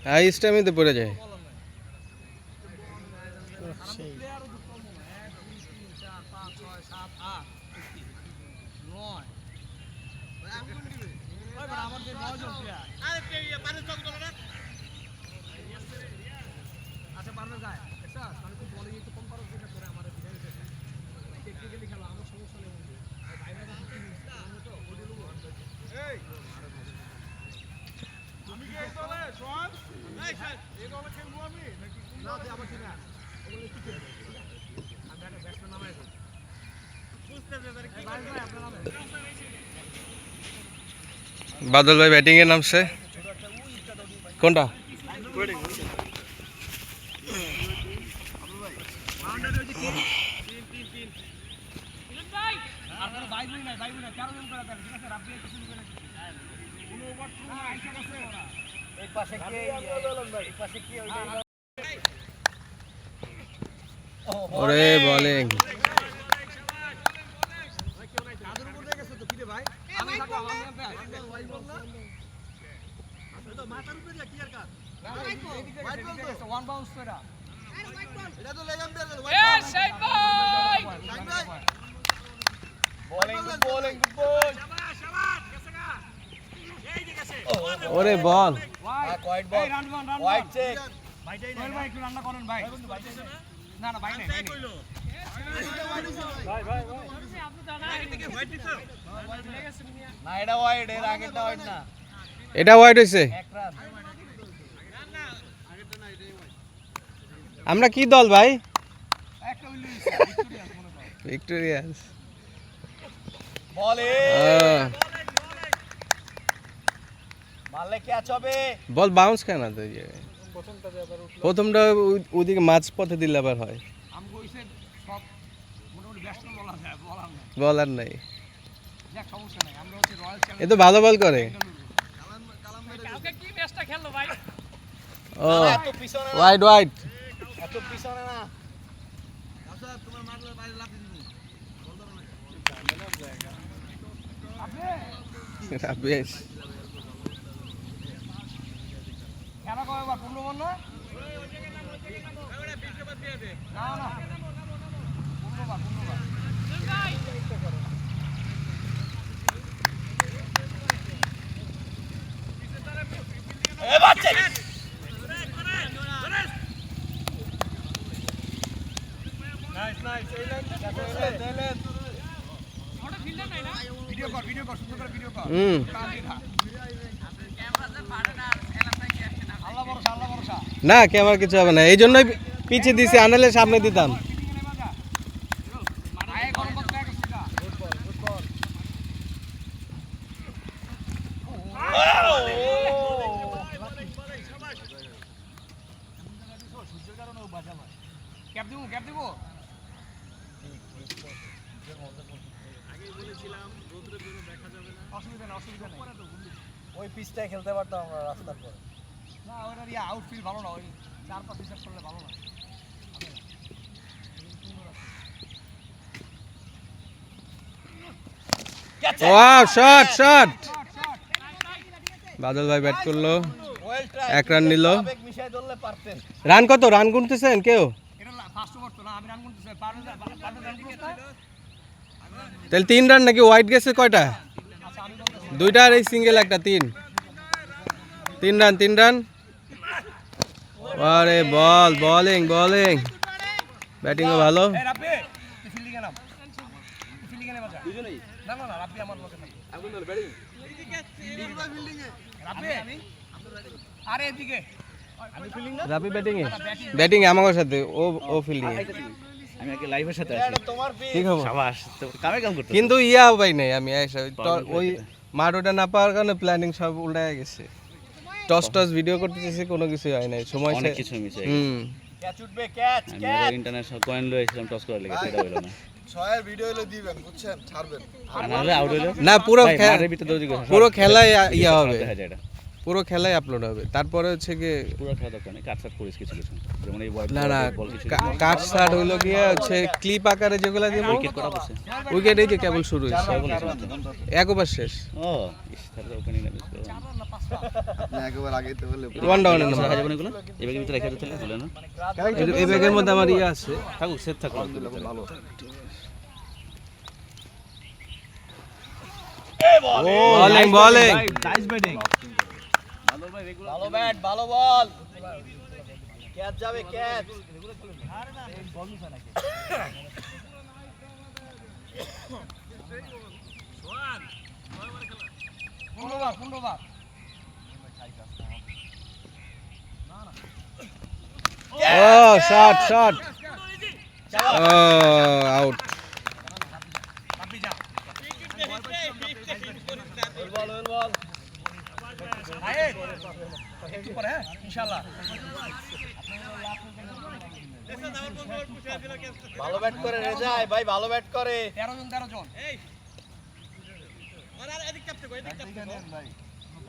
হ্যাঁ স্ট্যামিতে পড়ে যায়। বাদল ভাই ব্যাটিং এ নামছে। কোনটা ওরে বোলিং ওরে বল এটা ওয়াইড হয়েছে। আমরা কি দল ভাই? ভিক্টোরিয়াস। বল বাউন্স কেন প্রথমটা ওদিকে মাঝ পথে দিলে আবার হয়। বলার নাই, এ তো ভালো বল করে। ও ওয়াইড ওয়াইড বেশ না ক্যামেরা কিছু হবে না, এই জন্যই পিছিয়ে দিছি, আনালে সামনে দিতাম। ওই পিচটায় খেলতে পারতাম আমরা রাস্তার পরে। না ওটার আউটফিল্ড ভালো না, ওই 4-5 হিসাব করলে ভালো না। Wow shot shot. বাদল ভাই ব্যাট করলো, 1 রান নিল। রান কত? রান গুনতেছেন কেউ? তাহলে 3 রান নাকি? হোয়াইট গেছে কয়টা? 2টা আর এই সিঙ্গেল একটা, 3 রান 3 রান। আরে বল বোলিং বোলিং ব্যাটিংও ভালো। রাবি ব্যাটিং এ, ব্যাটিং এ আমার সাথে, ও ফিল্ডিং এ। আমি আগে লাইভের সাথে আছি। ঠিক হবে শাবাশ, তো কামে কাম করতে। কিন্তু ভাই নাই, আমি ওই মাঠটা না পাওয়ার কারণে প্ল্যানিং সব উল্টায় গেছে। টস ভিডিও করতে চেয়েছি, কোনো কিছু হয় নাই, সময় অনেক কিছু মিস হয়ে গেছে। ক্যাচ উঠবে, ক্যাচ আমি ইন্টারন্যাশনাল কয়েন লইছিলাম, টস করার লেগে সেটা হলো না। ছয়ের ভিডিও হলো দিবেন, বুঝছেন, ছাড়বেন। নাহলে আউট হলো না, পুরো পুরো খেলায় ইয়া হবে, দেখা যায় এটা পুরো খেলায় আপলোড হবে। তারপরে হচ্ছে কি পুরো খেলা দরকার নেই, কাটসাট করিস কিছু কিছু, যেমন এই না না কাট স্টার্ট হইলো গিয়ে হচ্ছে ক্লিপ আকারে যেগুলা দিব। উইকেট করা বসে, উইকেট এই যে কেবল শুরু হয়েছে, একবার শেষ। ও ইস, তাহলে ওপেনিং না মিস করো। ওয়ান ডাউনের রাখা নাম্বার যাবে না এগুলো? এই ব্যাগের ভিতরে রেখে দিতে তুলে না? এই ব্যাগের মধ্যে আমার ইয়ে আছে থাকুক, সেট থাকুক। ভালো। বোলিং বোলিং নাইস ব্যাটিং ভালো ব্যাট ভালো বল ক্যাচ যাবে ক্যাচ পুনর্বার ও শট শট ও আউট বল একটু পরে হ্যাঁ ইনশাআল্লাহ ভালো ব্যাট করে রেজাই ভাই ভালো ব্যাট করে 13 জন এই আর এদিক চাপতে এদিক চাপতে ভাই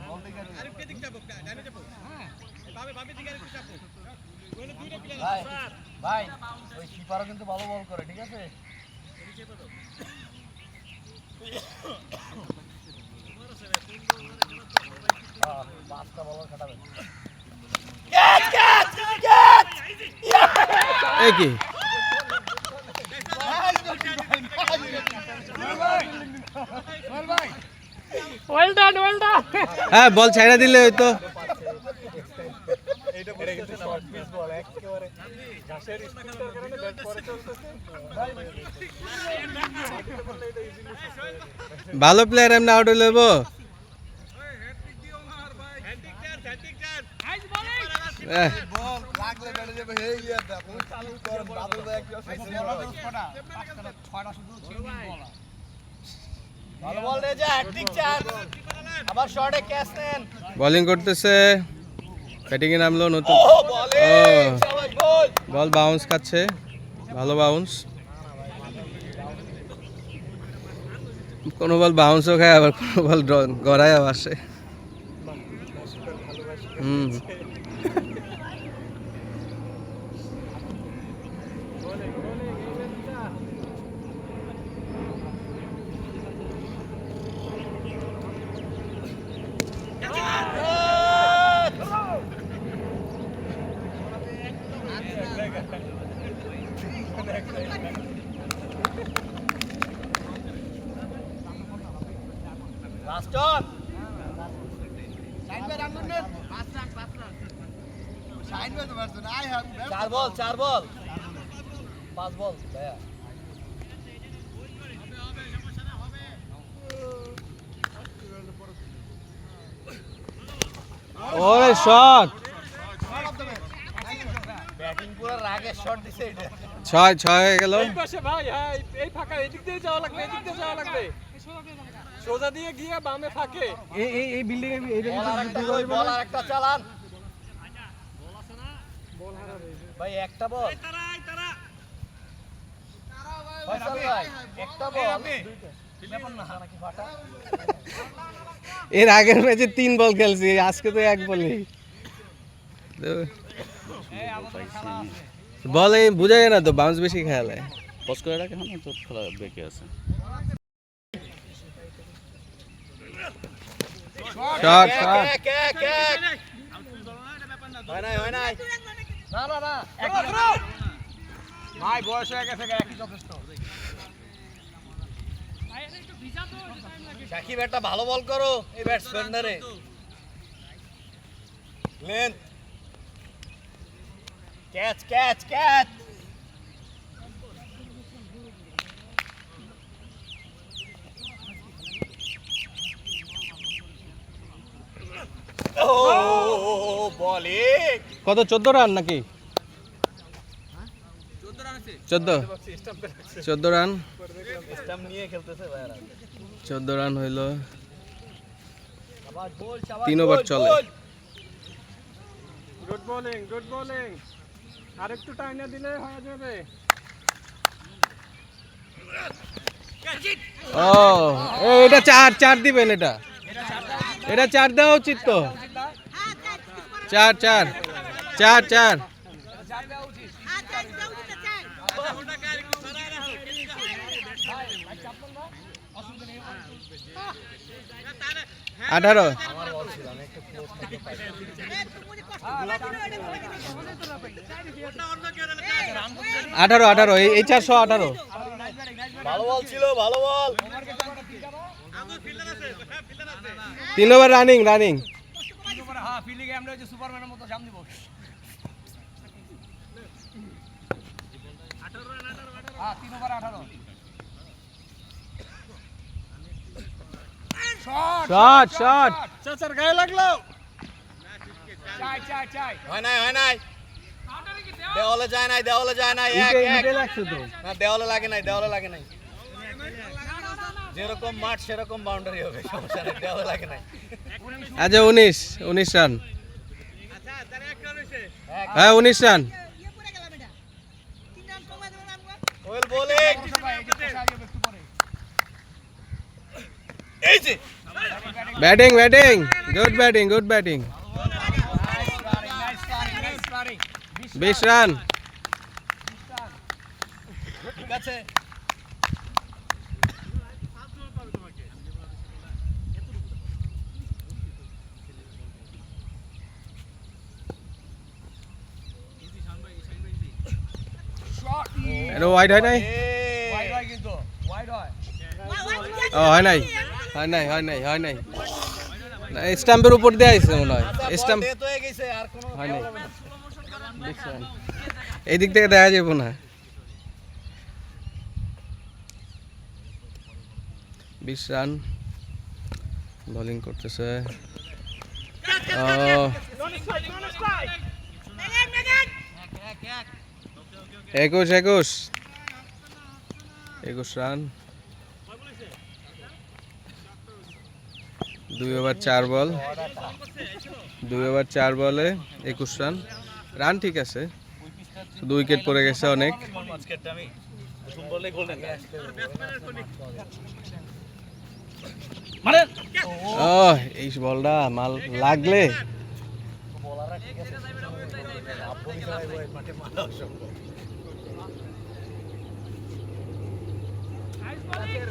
বল দিকে আর এদিক চাপো ডানে চাপো হ্যাঁ ভাবে দিকে আরেকটু চাপো কোন দুইটা প্লেয়ার ভাই ওই কিপারও কিন্তু ভালো বল করে ঠিক আছে পাঁচটা বল কাটাবে এই কি ওয়েল ডান হ্যাঁ বল ছাইড়া দিলে হয়তো এটা কিন্তু শর্ট পিচ বল একেবারে ঘাসের স্পিডের কারণে ব্যাট করে চলতেছে ভালো প্লেয়ার এমনি আউট হইলে হইব বল লাগলে বেড়ে যাবে হে ইয়া দেখো চালু কর বাদল ভাই একটা ছটা ছয়টা শুধু ছিল বল ভালো বল রে যা হ্যাটট্রিক চার আবার শর্টে ক্যাচ নেন বোলিং করতেছে ব্যাটিং এ নামলো নতুন ও বলে শাবাশ বল বল বাউন্স খাচ্ছে ভালো বাউন্স কোনো বল বাউন্সও খায় আবার কোনো বল গড়ায় আসে last on side bye run করুন 5 রান সাইড বাই তো মারছেন আই হ্যাভ 4 বল 5 বল ভাইয়া ওরে শট ব্যাটিং পুরো রাগে শট দিছে এটা 6 হয়ে গেল এই পাশে ভাই হ্যাঁ এই ফাঁকা এদিক দিয়ে যাওয়া লাগবে সোজা দিয়ে গিয়ে বামে ফাঁকে এই বিল্ডিং এর বল আর একটা চালান ভাই একটা বল ফয়সাল ভাই একটা বল ব্যাপার না নাকি ফাটা এর আগের ম্যাচে 3 বল খেলছি আজকে তো এক বলই বল এই বুঝায় না তো বাউন্স বেশি খেলে পজ করে রাখে না তো খেলা বেঁকে আছে। শট শট কে হয় নাই না ভাই বয়স হয়ে গেছে একই যথেষ্ট সাকিব একটা ভালো বল করো এই ব্যাটসম্যানরে লেন ক্যাচ ও বলিং কত 14 রান নাকি 14 রান স্টাম্প নিয়ে খেলতেছে ভাইরা 14 রান হইলো শাবাশ বল 3 ওভার চলে গুড বোলিং আরেকটু টাইনা দিলে হয়ে যাবে ও এটা 4 দিবেন এটা 4 দেওয়া উচিত তো 4 18 18 এই 418 ভালো বল ছিল, ভালো বল। 3 ওভার রানিং হ্যাঁ ফিল্ডিং এ আমরা ওই যে সুপারম্যানের মতো জাম দিব। হ্যাঁ 3 ওভার 18 শট চাচার গায়ে লাগলো। চাই হয় নাই দেওয়ালে যায় নাই এক উঠে লাগছে তো না, দেওয়ালে লাগে নাই যেরকম মাঠ সেরকম বাউন্ডারি হবে, সমস্যা নাই, দেওয়ালে লাগে নাই। আচ্ছা 19 রান হ্যাঁ 19 রান ওয়েল বোলিং, এই যে ব্যাটিং গুড ব্যাটিং 20 রান ঠিক আছে। এটা ওয়াইড হয় নাই ওয়াইড হয় কিন্তু ওয়াইড হয়। ও হয় নাই না স্ট্যাম্পের উপর দিয়ে আইছে মনে হয় স্ট্যাম্প ডেথ হয়ে গেছে, আর কোনো হয় নাই দেখছেন এই দিক থেকে দেখা যাবে না 20 রান বোলিং করতেছে 21 রান 2 ওভার 4 বল বলে 21 রান ঠিক আছে, শুধু উইকেট পড়ে গেছে অনেক। ও এই বলটা মাল লাগলে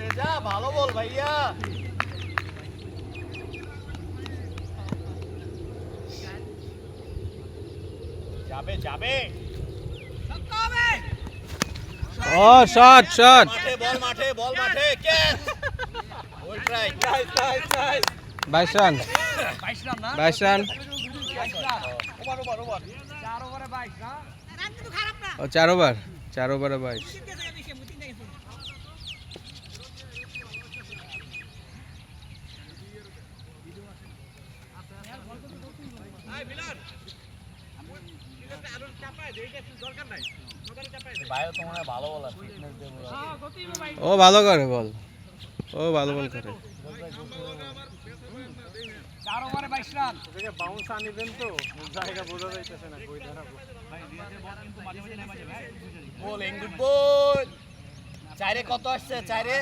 রেজা ভালো বল ভাইয়া। যাবে ও শট বল মাঠে catch well try 22 run 22 run না 22 রান ওভার 4 ওভারে 22 না ও 4 ওভারে 22 ভাইও তো মনে হয় ভালো বলার, ফিটনেস দিয়ে বলার। ও ভালো করে বল করে 4 ওভারে 22 রান। Bowling good ball. চাইরে কত আসছে? চাইরে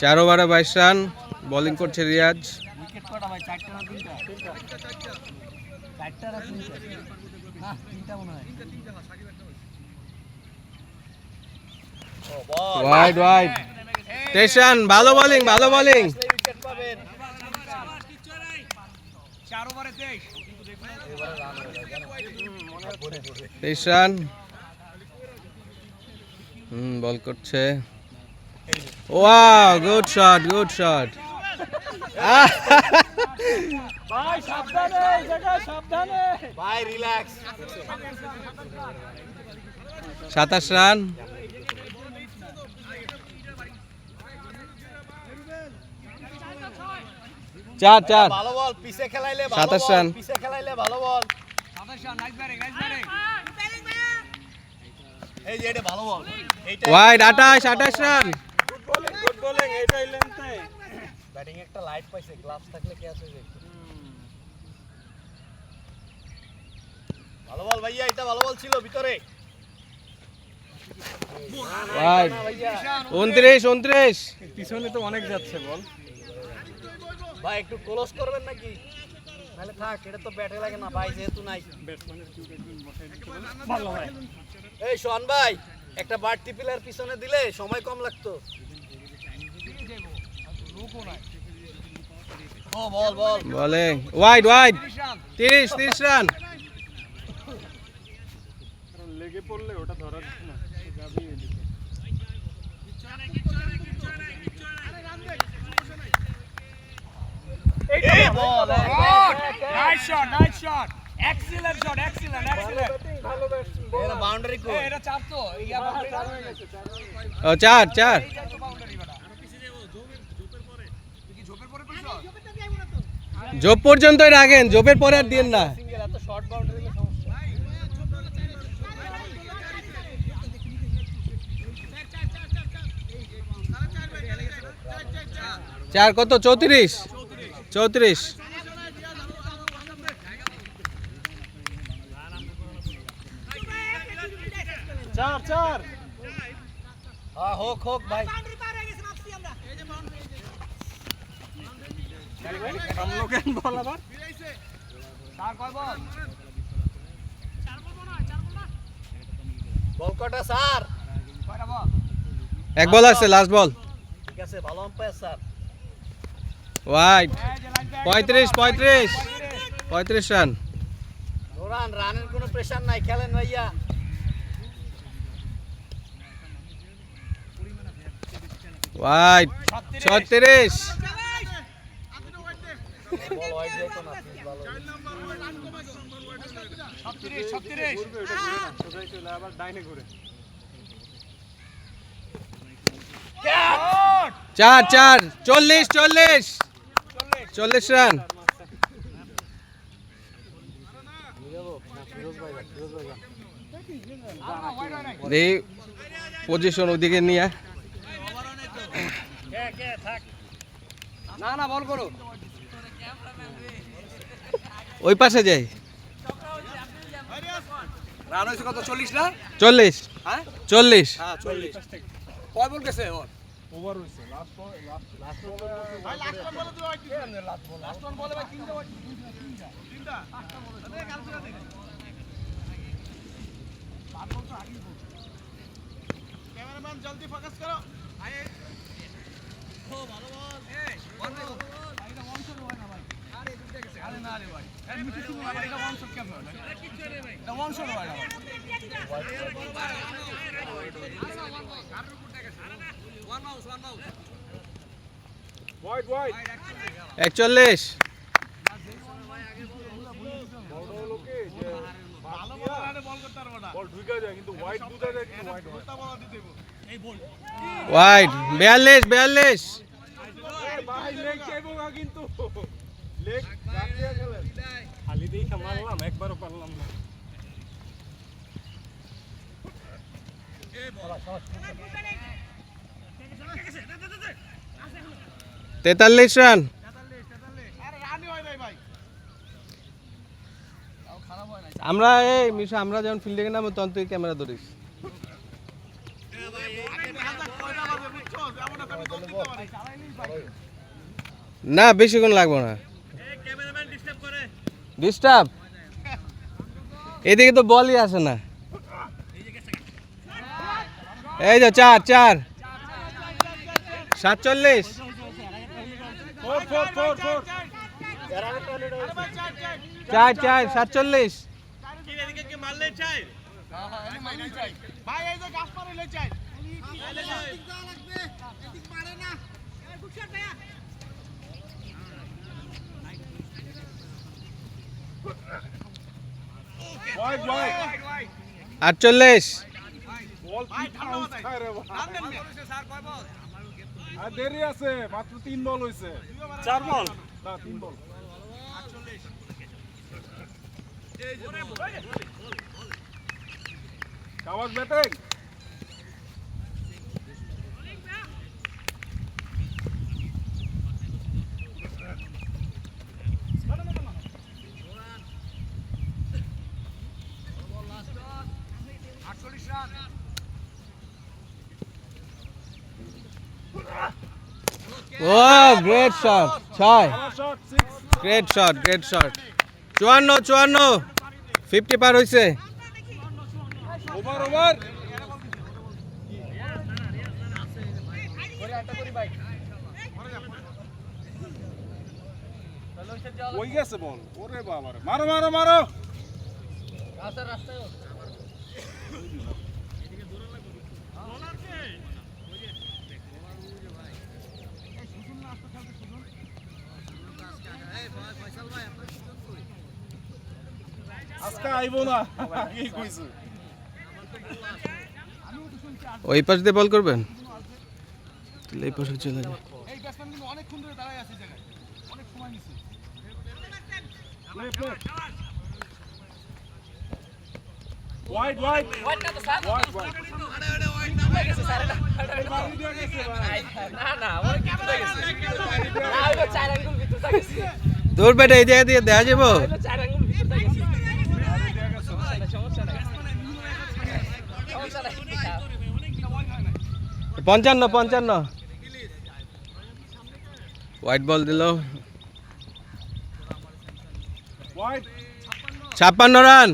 4 ওভারে 22 রান বোলিং করছে রিয়াজ। উইকেট কটা ভাই? 4টা না 3টা? 4টা না 3টা? না 3টা মনে হয়। ও বল ওয়াইড 23 রান ভালো বোলিং উইকেট পাবেন। 4 ওভারে 23 23 রান বল করছে। ওয়াও গুড শট ভাই সাবধানে এই জায়গায় সাবধানে ভাই রিল্যাক্স। 27 রান চার ভালো বল, পিছে খেলাইলে ভালো 27 বল, রান। পিছে খেলাইলে ভালো বল। 27 রান নাইস ব্যাটিং এই যে এটা ভালো বল, এইটা ওয়াইড 28 রান গুড বোলিং এইটাই লেন্থে ব্যাটিং একটা লাইট পাইছে, গ্লাভস থাকলে ক্যাচ হয়ে যায়। ভালো বল ভাইয়া, এটা ভালো বল ছিল ভিতরে। ওয়াইড 29 পিছনে তো অনেক যাচ্ছে বল। ভাই একটু ক্লোজ করবেন নাকি? তাহলে থাক, এটা তো ব্যাটে লাগে না ভাই, যেহেতু নাই। ভালো ভাই এই শোন ভাই, একটা বাড়তি প্লেয়ার পিছনে দিলে সময় কম লাগতো। ও ball ball bowling wide wide 30 run লেগে পড়লে ওটা ধরার না যাবি এদিকে এই ball nice shot excellent shot excellent ভালো ব্যাটসম্যান এটা বাউন্ডারি কো এটা চার তো ইয়া চার হয়ে গেছে ও 4 জব পর্যন্তই রাখেন, জবের পরে আর দিন না। সিঙ্গেল এত শর্ট বাউন্ডারি সমস্যা 4 কত 34 চার হ্যাঁ হোক ভাই সামনে কেন বল আবার চার কয় বল বল কটা স্যার কয়টা বল এক বল আছে, লাস্ট বল। ঠিক আছে ভালো আম্পায়ার স্যার ওয়াইড 35 রান। রানের কোনো প্রেসার নাই, খেলেন ভাইয়া। ওয়াইড 36 বল ওয়াইড যাইতো না প্লিজ ভালো 36 সোজাই চলে আবার ডাইনে ঘুরে 4 40 রান। এই পজিশন ওদিকে নিয়ে না বল করো ওই পাশে যাই। রান হইছে কত 40 না 40 হ্যাঁ 40 হ্যাঁ 40 কয় বল গেছে ওর ওভার হইছে লাস্ট বল ভাই লাস্ট বলে তুই লাস্ট বলে ভাই তিনটা আরে কাল করে দে ক্যামেরাম্যান জলদি ফোকাস করো আয়ে ও ভালো বল এই বল দেখো এটা ওয়ান শট হয় না ভাই আরে দুটো গেছে আরে না রে ভাই এই মিটিং হবে এটা ওয়ান শট কেন হয় এটা কিচ্ছু রে ভাই এটা ওয়ান শট হয় না Wide. 41 ওয়াইড 42 খালি দেখে মারলাম একবারও পারলাম না 43 রান। আমরা এই মিশা আমরা যখন ফিল্ডিংয়ে নামো তখন তুই ক্যামেরা ধরিস। না বেশিক্ষণ লাগবো না। ডিস্টার্ব এদিকে তো বলই আসে না। এই যে 4 47 4 47 ভাই এই যে গাছ পারে লই চাই Wide. 48 বল কি খাউস খায় রে ভাই স্যার কয় বল আর দেরি আছে মাত্র 3 বল হইছে 4 বল না 3 বল 48 কাওয়াজ batting Oh, great shot. 6 shot 6 great shot 54 50 পার হইছে। ওভার ওই গেছে বল ওরে বাবা রে মারো মারো মারো আজকে আইবো না কি কইছো ওই পাশ দিয়ে বল করবেন তাহলে এই পাশে চলে যাবে এই ব্যাটসম্যান কিন্তু অনেকক্ষণ ধরে দাঁড়ায় আছে এই জায়গায় অনেক সময় নিছে ওয়াইড ওয়াইড ওয়াইড না তো স্যার ওয়াইড ওয়াইড ওয়াইড না হয়ে গেছে স্যার না না ওই কি হয়ে গেছে আর ওই চার আঙ্গুল ভিতরে গেছে দূর বেটা এই জায়গা দিয়ে দেয়া যাবো চার আঙ্গুল ভিতরে গেছে সমস্যা নাই 55 হোয়াইট বল দিল ওয়াইড 56 রান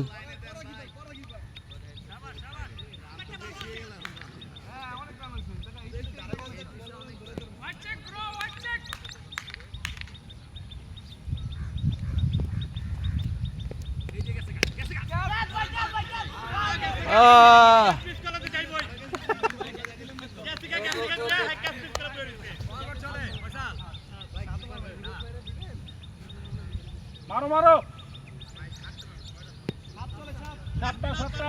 মারো মারো সাতটা সাতটা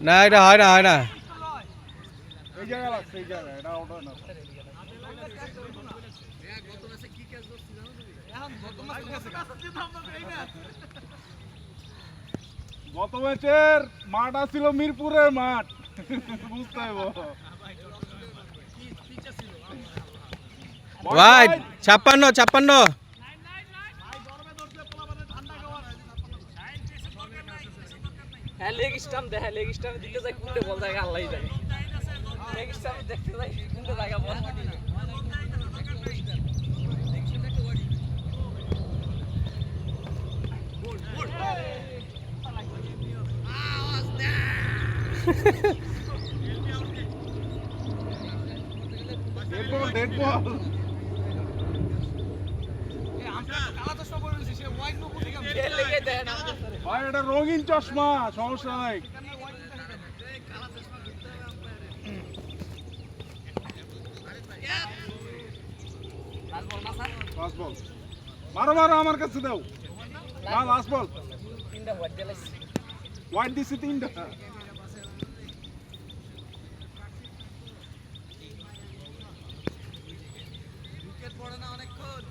না এটা হয় না এই জায়গা লাগছে এই জায়গা এটা আউট হয় না গত ম্যাচের মাঠ ছিল মিরপুরের মাঠ বুঝতে হবে হোয়াইট 56 লেগ স্টাম্প দে লেগ স্টাম্প দিতে যাই কোনটা বল জায়গা আল্লাহই জানে লেগ স্টাম্প দেখতে যাই কোনটা জায়গা বল ডেড বল ডেড বল এ আমরা কালা চশমা পরে রইছি সে হোয়াইট নো বুঝি কেমন খেল লেগে দেয় না ভাই এটা রঙিন চশমা সমস্যা নাই লাস্ট বল মারো মারো আমার কাছে দাও না লাস্ট বল তিনটা হোয়াইট দিলাইছি হোয়াইট দিছি তিনটা উইকেট পড়ে না অনেকক্ষণ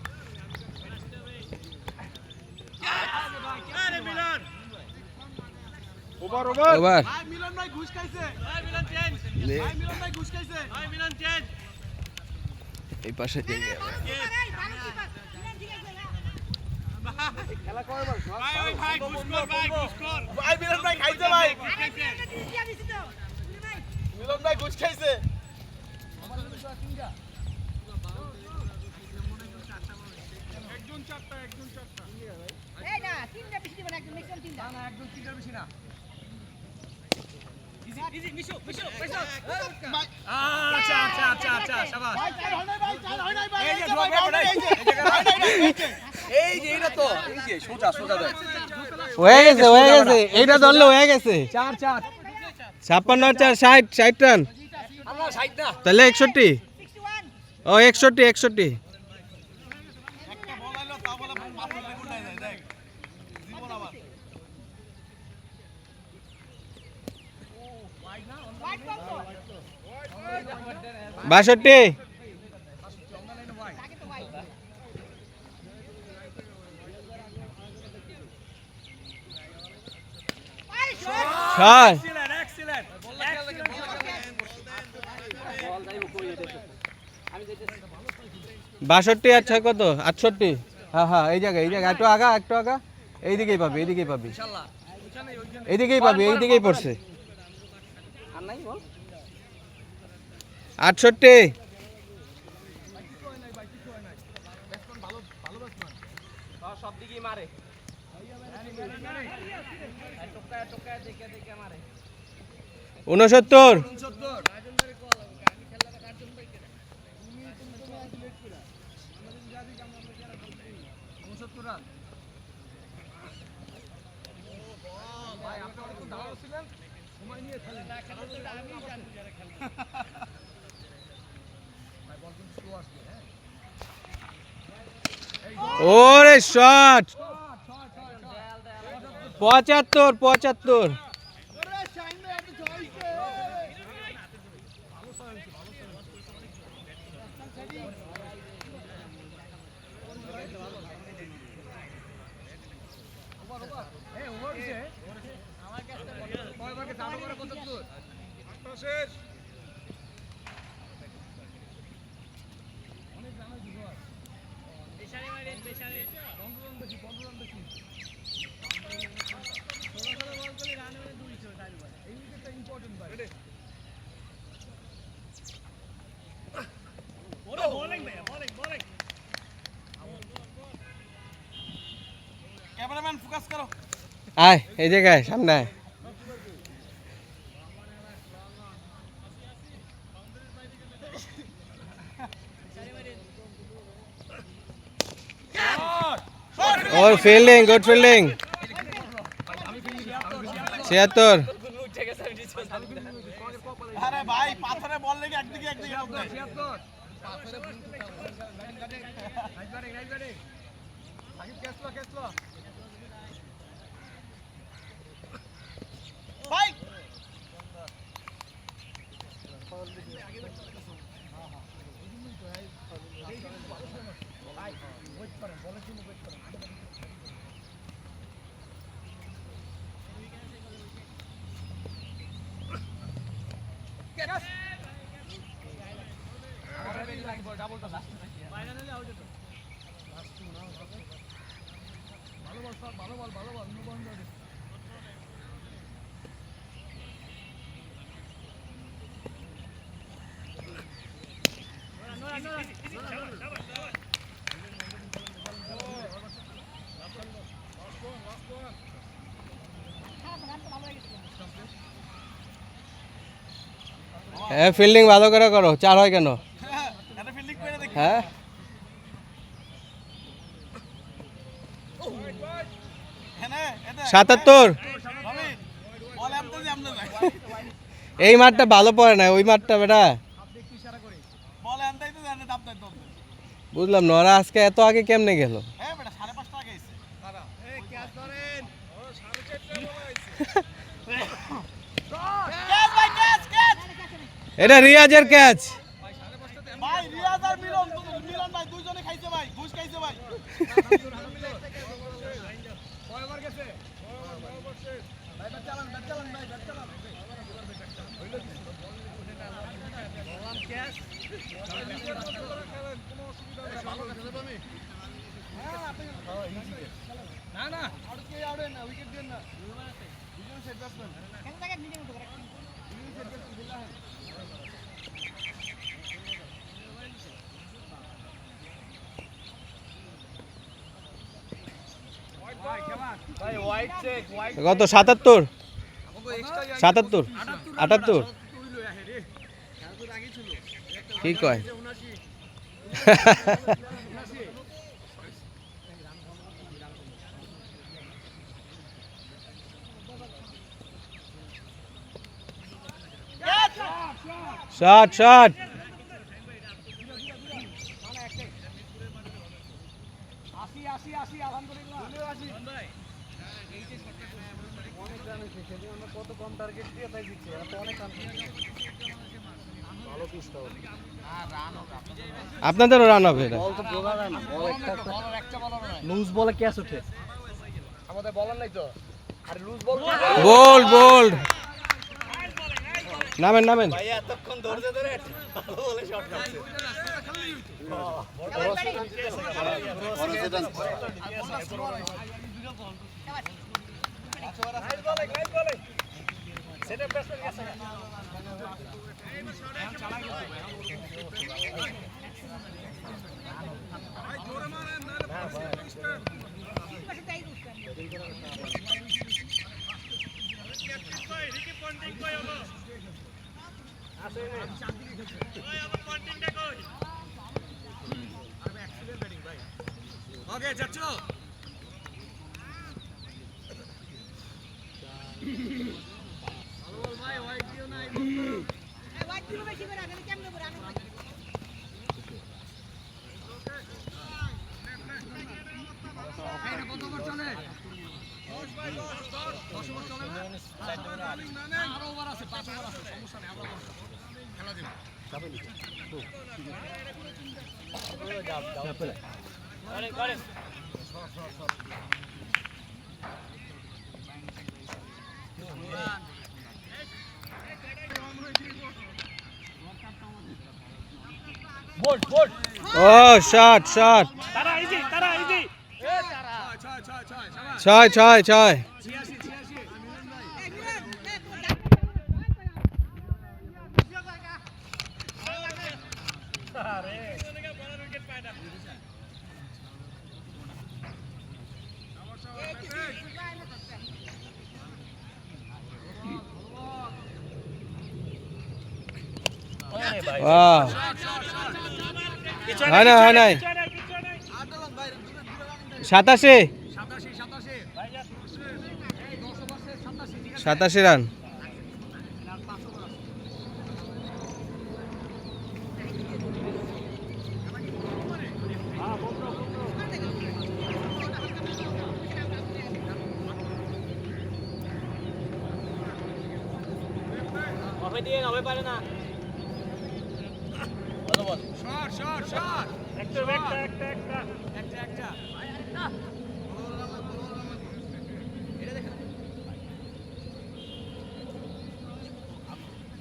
ওভার ওভার ওভার ভাই মিলন ভাই ঘুষ খাইছে ভাই মিলন চেঞ্জ ভাই মিলন ভাই ঘুষ খাইছে ভাই মিলন চেঞ্জ এই পাশে দিয়ে গেল খেলা কয় বল ভাই ওই ভাই ঘুষ কর ভাই ঘুষ কর ভাই মিলন ভাই খাইছে ভাই মিলন ভাই ঘুষ খাইছে একজন চারটা এই না তিনটা বেশি দিবেন একদম ম্যাক্সিমাম তিনটা না একদম তিনটার বেশি না ইজি ইজি মিশো মিশো মিশো আচ্ছা আচ্ছা আচ্ছা আচ্ছা শাবাশ ভাই চার হয় নাই ভাই চার হয় নাই ভাই এই যে ড্রপ ভাই এই যে এটা তো এই যে সোজা সোজা দেয় হয়ে গেছে এইটা ধরলে হয়ে গেছে 4 4 56 4 60 রান আমরা সাইড না তাহলে 61 61 ও 61 একটা বল আইলো তা বলে মাথা লেগুন নাই যায় দেখ জীবন আবার হোয়াইট বল তো 62 তাকে তো হোয়াইট ছয় এক্সিলেন্ট বল লাগে বল যাইবো কই এটা আমি যাইতেছি 62 আর 6 কত 68 হ্যাঁ হ্যাঁ এই জায়গায় একটু আগা এইদিকেই পাবি এইদিকেই পড়ছে 68 সব দিকেই মারে 69 ওরে শট 75 ক্যামেরাম্যান ফোকাস করো আয় এই জায়গায় সামনে আয় और फील्डिंग गुड फील्डिंग 76 আরে ভাই পাথরে বল লেগে একদিকে আউট দেয় ভাই ফিল্ডিং ভালো করে করো 4 হয় কেন এটা ফিল্ডিং করে দেখি হ্যাঁ হ্যাঁ এটা 77 ভাবি বল এমন যে আমরা যাই এই মাঠটা ভালো পড়ে না ওই মাঠটা বেটা বল এমনই তো জানে দাম দাম বুঝলাম না ওরা আজকে এত আগে কেমনে গেল হ্যাঁ বেটা 5:30 টাকা গেছে দাদা এই ক্যাচ ধরেন ও 4:30 ক্যাচ ভাই ক্যাচ এটা রিয়াজের ক্যাচ ভাই রিয়াজ আর মিলন ভাই দুইজনে খাইছে ভাই ঘুষ খাইছে ভাই কয় ওভার গেছে ভাই ব্যাট চালান ভাই ব্যাট চালান হইলো কি বললাম ক্যাচ কোনো অসুবিধা নেই ভালো খেলে তুমি হ্যাঁ আপনি না আউট কে আউট না উইকেট দেন না দুজন সেট ব্যাটসম্যান কেন জায়গা নিচে উঠে রাখছি কত 77 78 কি কয় শট আপনাদেরও রান হবে এটা লুজ বলে ক্যাচ ওঠে আমাদের বলার নাই তো আর লুজ বল বোল্ড নামেন ভাই এতক্ষণ ধরে ভালো বলে শট মারছে ওকে যাচ্ছ হোয়াইট দিলো বেশি করে আগে কেমনে করে আগে কত ওভার চলে 10 ভাই 10 ওভার চলে না আরো ওভার আছে 5 ওভার আছে সমস্যা নেই আমরা খেলা দেব করে ও শট শট তারা ইজি ছয় ছয় ছয় 86 বাহ হয় না হয় নাই 87 87 রান শট একটা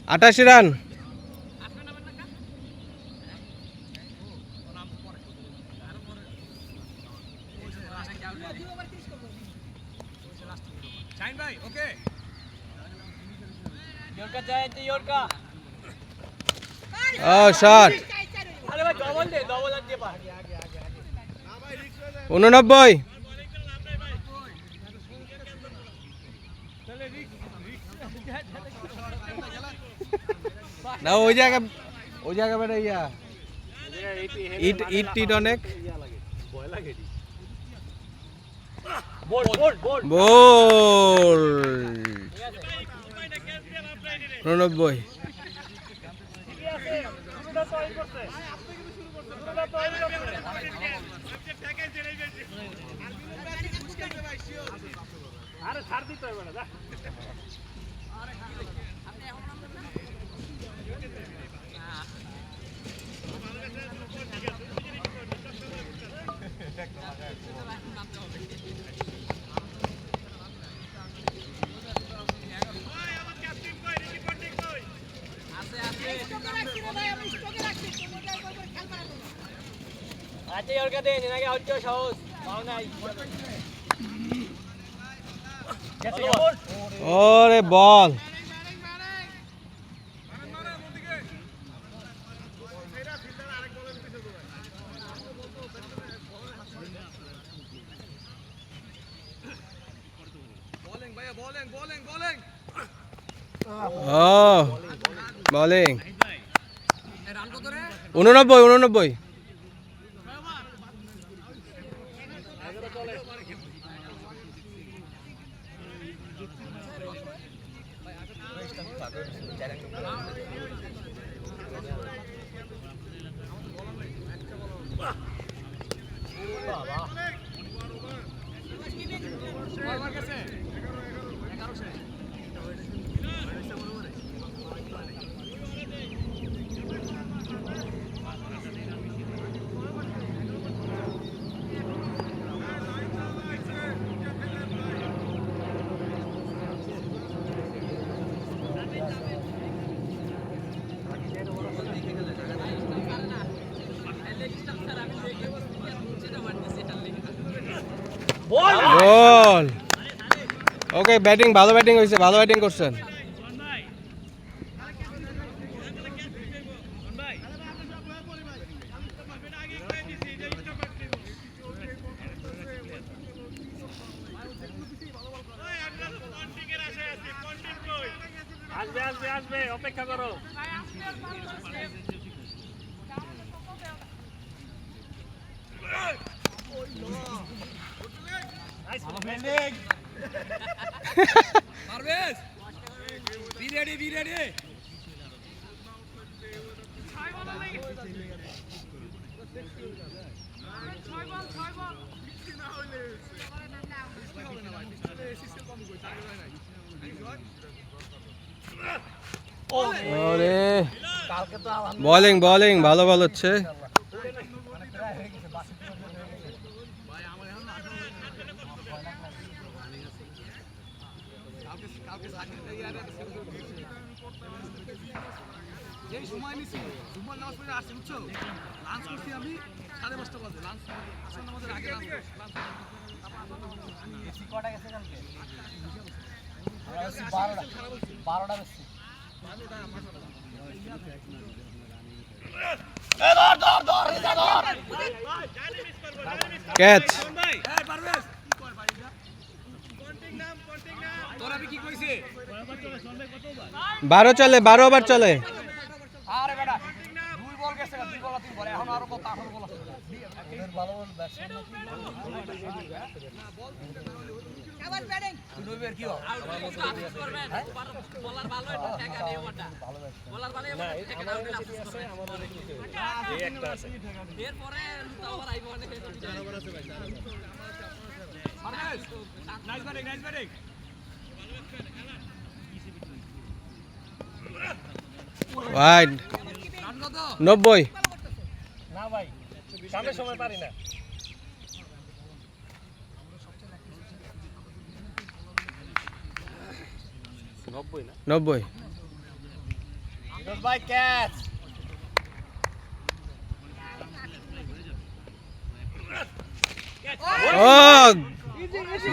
88 রান শাইন ভাই ওকে ও শট আরে ভাই 89 না ওই জায়গা বেটা ইয়া ইট টিট অনেক বল 89 আরে ছাড় দিতে হবে না আচ্ছা ওর কাছে নাকি আউট সহজ পাও নাই ওরে বল ও বোলিং 89 11 ওকে ব্যাটিং ভালো ব্যাটিং হয়েছে, ভালো ব্যাটিং করছেন। আসবে আসবে আসবে, অপেক্ষা করো। Nice fielding. Parvez be ready, be ready. Bowling bowling ভালো বল হচ্ছে। যেই সময় নিছি জুম্মার নামাজ পড়ে আসছি, বুঝছো? লাঞ্চ করছি আমি 5:30 বাজে, লাঞ্চ আসর নামাজের আগে লাঞ্চ করছি। কটা গেছে কালকে? 12টা বেশি। ক্যাচ। এই পারভেজ তোর আমি কি কইছি? 12 চলে, 12 ওভার চলে। আরে বেটা 2 বল গেছে, 2 বল 3 বল, এখন আরো কত আখর বল আছে। এদের ভালো বল ব্যাটসম্যান আবার ব্যাটিং তুই নইবের কি হবে? বলার ভালো এটা ঠেকা দিয়ে ওটা বলার ভালো এটা ঠেকা দাও দিলে আফসোস করবে আমাদের কি এই একটা আছে এরপরে লুটাবার আইবো অনেক বরাবর আছে ভাই Parvez nice batting, nice batting. Wide. Run কত? 90। না ভাই সামনে সময় পারি না। 90। ফিরোজ ভাই ক্যাচ। ও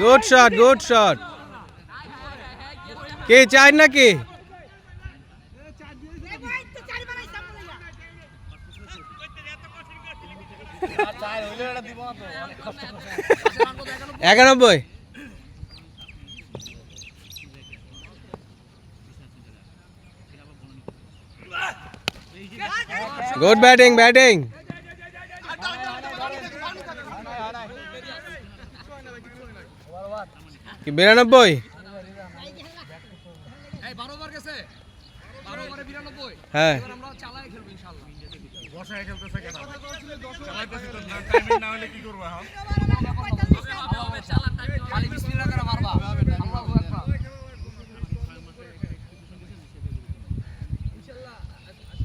গুড শট, গুড শট। কে চাই নাকি? এই ভাই তো চার বানাই সামনে যা চাই হইলে এটা দিব না তো, অনেক কষ্ট করছে। 91। Good batting, batting. কি 92? এই 12 ওভার গেছে, 12 ওভারে 92। হ্যাঁ। এবার আমরা চালাই খেলবো ইনশাআল্লাহ। বর্ষায় খেলতেছে কেন? চালাইতেছি তো, টাইমিং না হলে কি করব এখন? হবে চালা টাইম খালি বিসমিল্লাহ করে মারবা। আল্লাহু আকবার। ইনশাআল্লাহ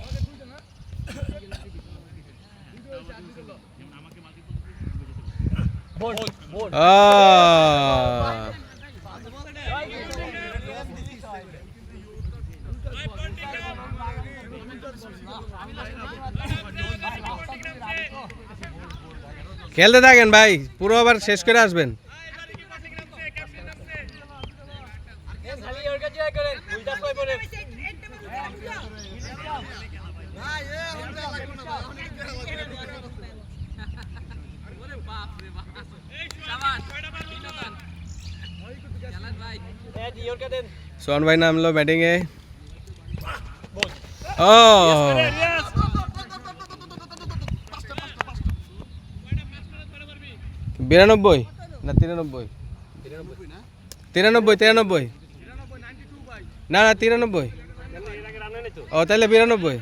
আমাদের দুইজন না বল বল। খেলতে থাকেন ভাই, পুরো ওভার শেষ করে আসবেন। সোহান ভাই নামলো ব্যাটিং এ। ও 92 না 93? 93 না না 93। ও তাহলে 92।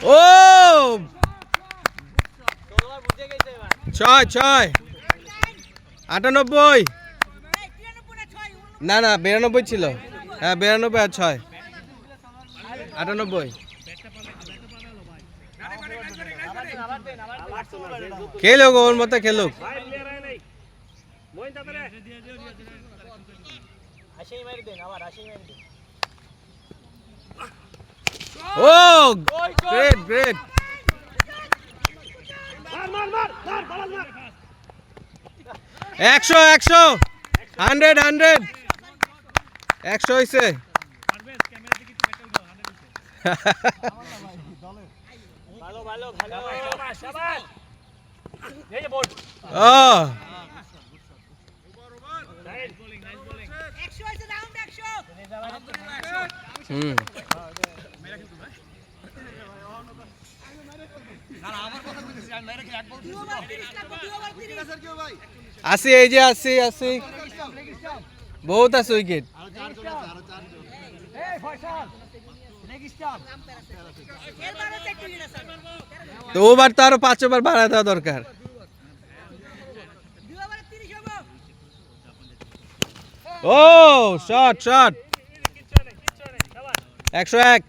ও 6 6 98। না না 92 ছিল। হ্যাঁ 92 আর 6 98। খেলুক ওর মতো খেলুক। ও গ্রেট গ্রেট। 100 100 হয়েছে ও হুম আসি এই যে আসি বহুত আছে উইকেট তো ওভার তো আরো 5 ওভার বাড়া দেওয়া দরকার ও শট 101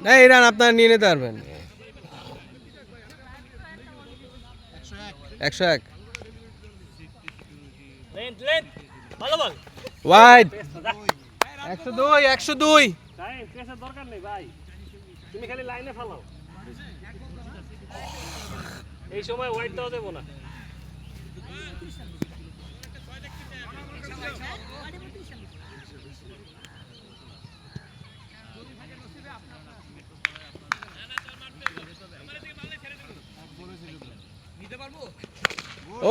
না এই রান আপনারা নিয়ে নিতে পারবেন 101 ওয়াইড 102 দরকার নেই ভাই, তুমি খালি লাইনে ফেলাও, এই সময় ওয়াইড দাও দেবো না।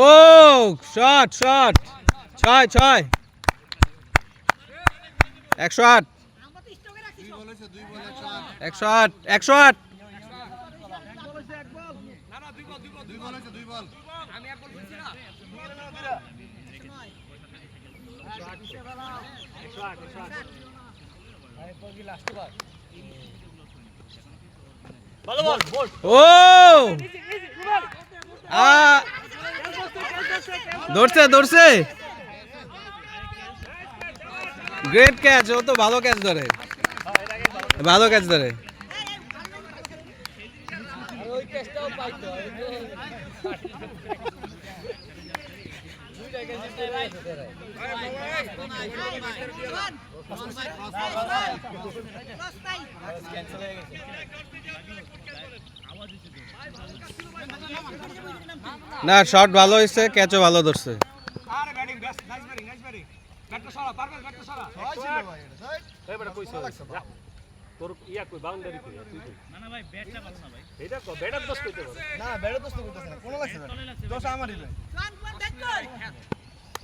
ও শট 6 108 108 ও ধরছে গ্রেট ক্যাচ ও তো ভালো ক্যাচ ধরে না শট ভালো হয়েছে ক্যাচও ভালো ধরছে আরে ব্যাটিং নাইস ব্যাটিং ব্যাটটা সরা পারবে ব্যাটটা সরা এই বড় কইছো তোর ইয়া কই বাউন্ডারি কই না ভাই ব্যাটটা ভালো না ভাই এটা কো ব্যাটার দোষ কইতে পারে না বেড়ে দোস্ত করতেছ না কোন লাগছে দোষ আমারই ভাই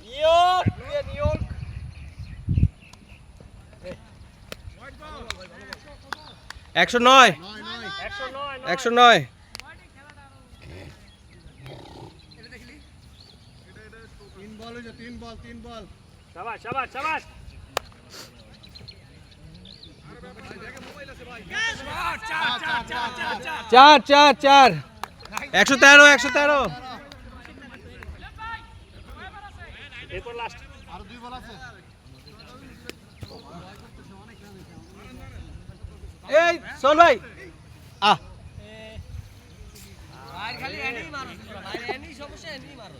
নিউইয়র্ক 109 তিন বল শাবাশ 4 113 এরপর লাস্ট আর 2 বল আছে এই সোল ভাই আহ আর খালি এনি মারো ভাই, এনি সমস্যা এনি মারো।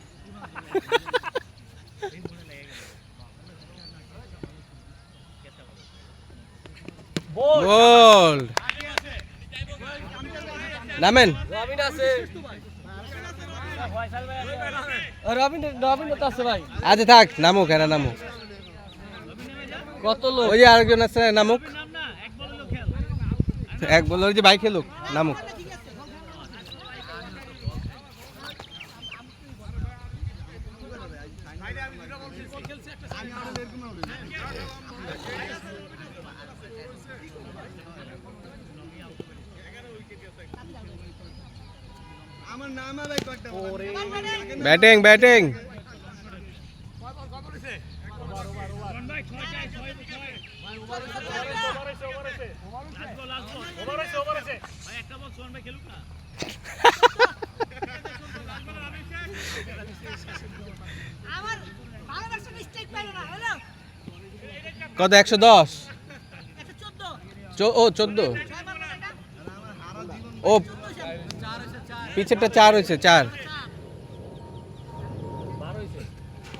বল নামেন রবিন আছে, রবিন তো আছে ভাই। আচ্ছা থাক নামুক এরা নামুক কত লোক ওই যে আরেকজন আছে নামুক এক বল ওই যে ভাই খেলুক নামুক আমার নাম ভাই কয়টা ব্যাটিং কত 110 ও 14 ও পিছেরটা 4 হয়েছে 4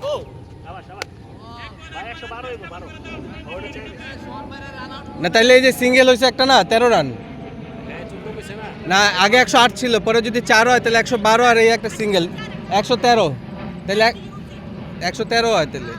ও শাবাশ না তাইলে এই যে সিঙ্গেল হয়েছে একটা না 13 রান না আগে 108 ছিল পরে যদি 4 হয় তাহলে 112 আর এই একটা সিঙ্গেল 113 তাহলে 113 হয় তাহলে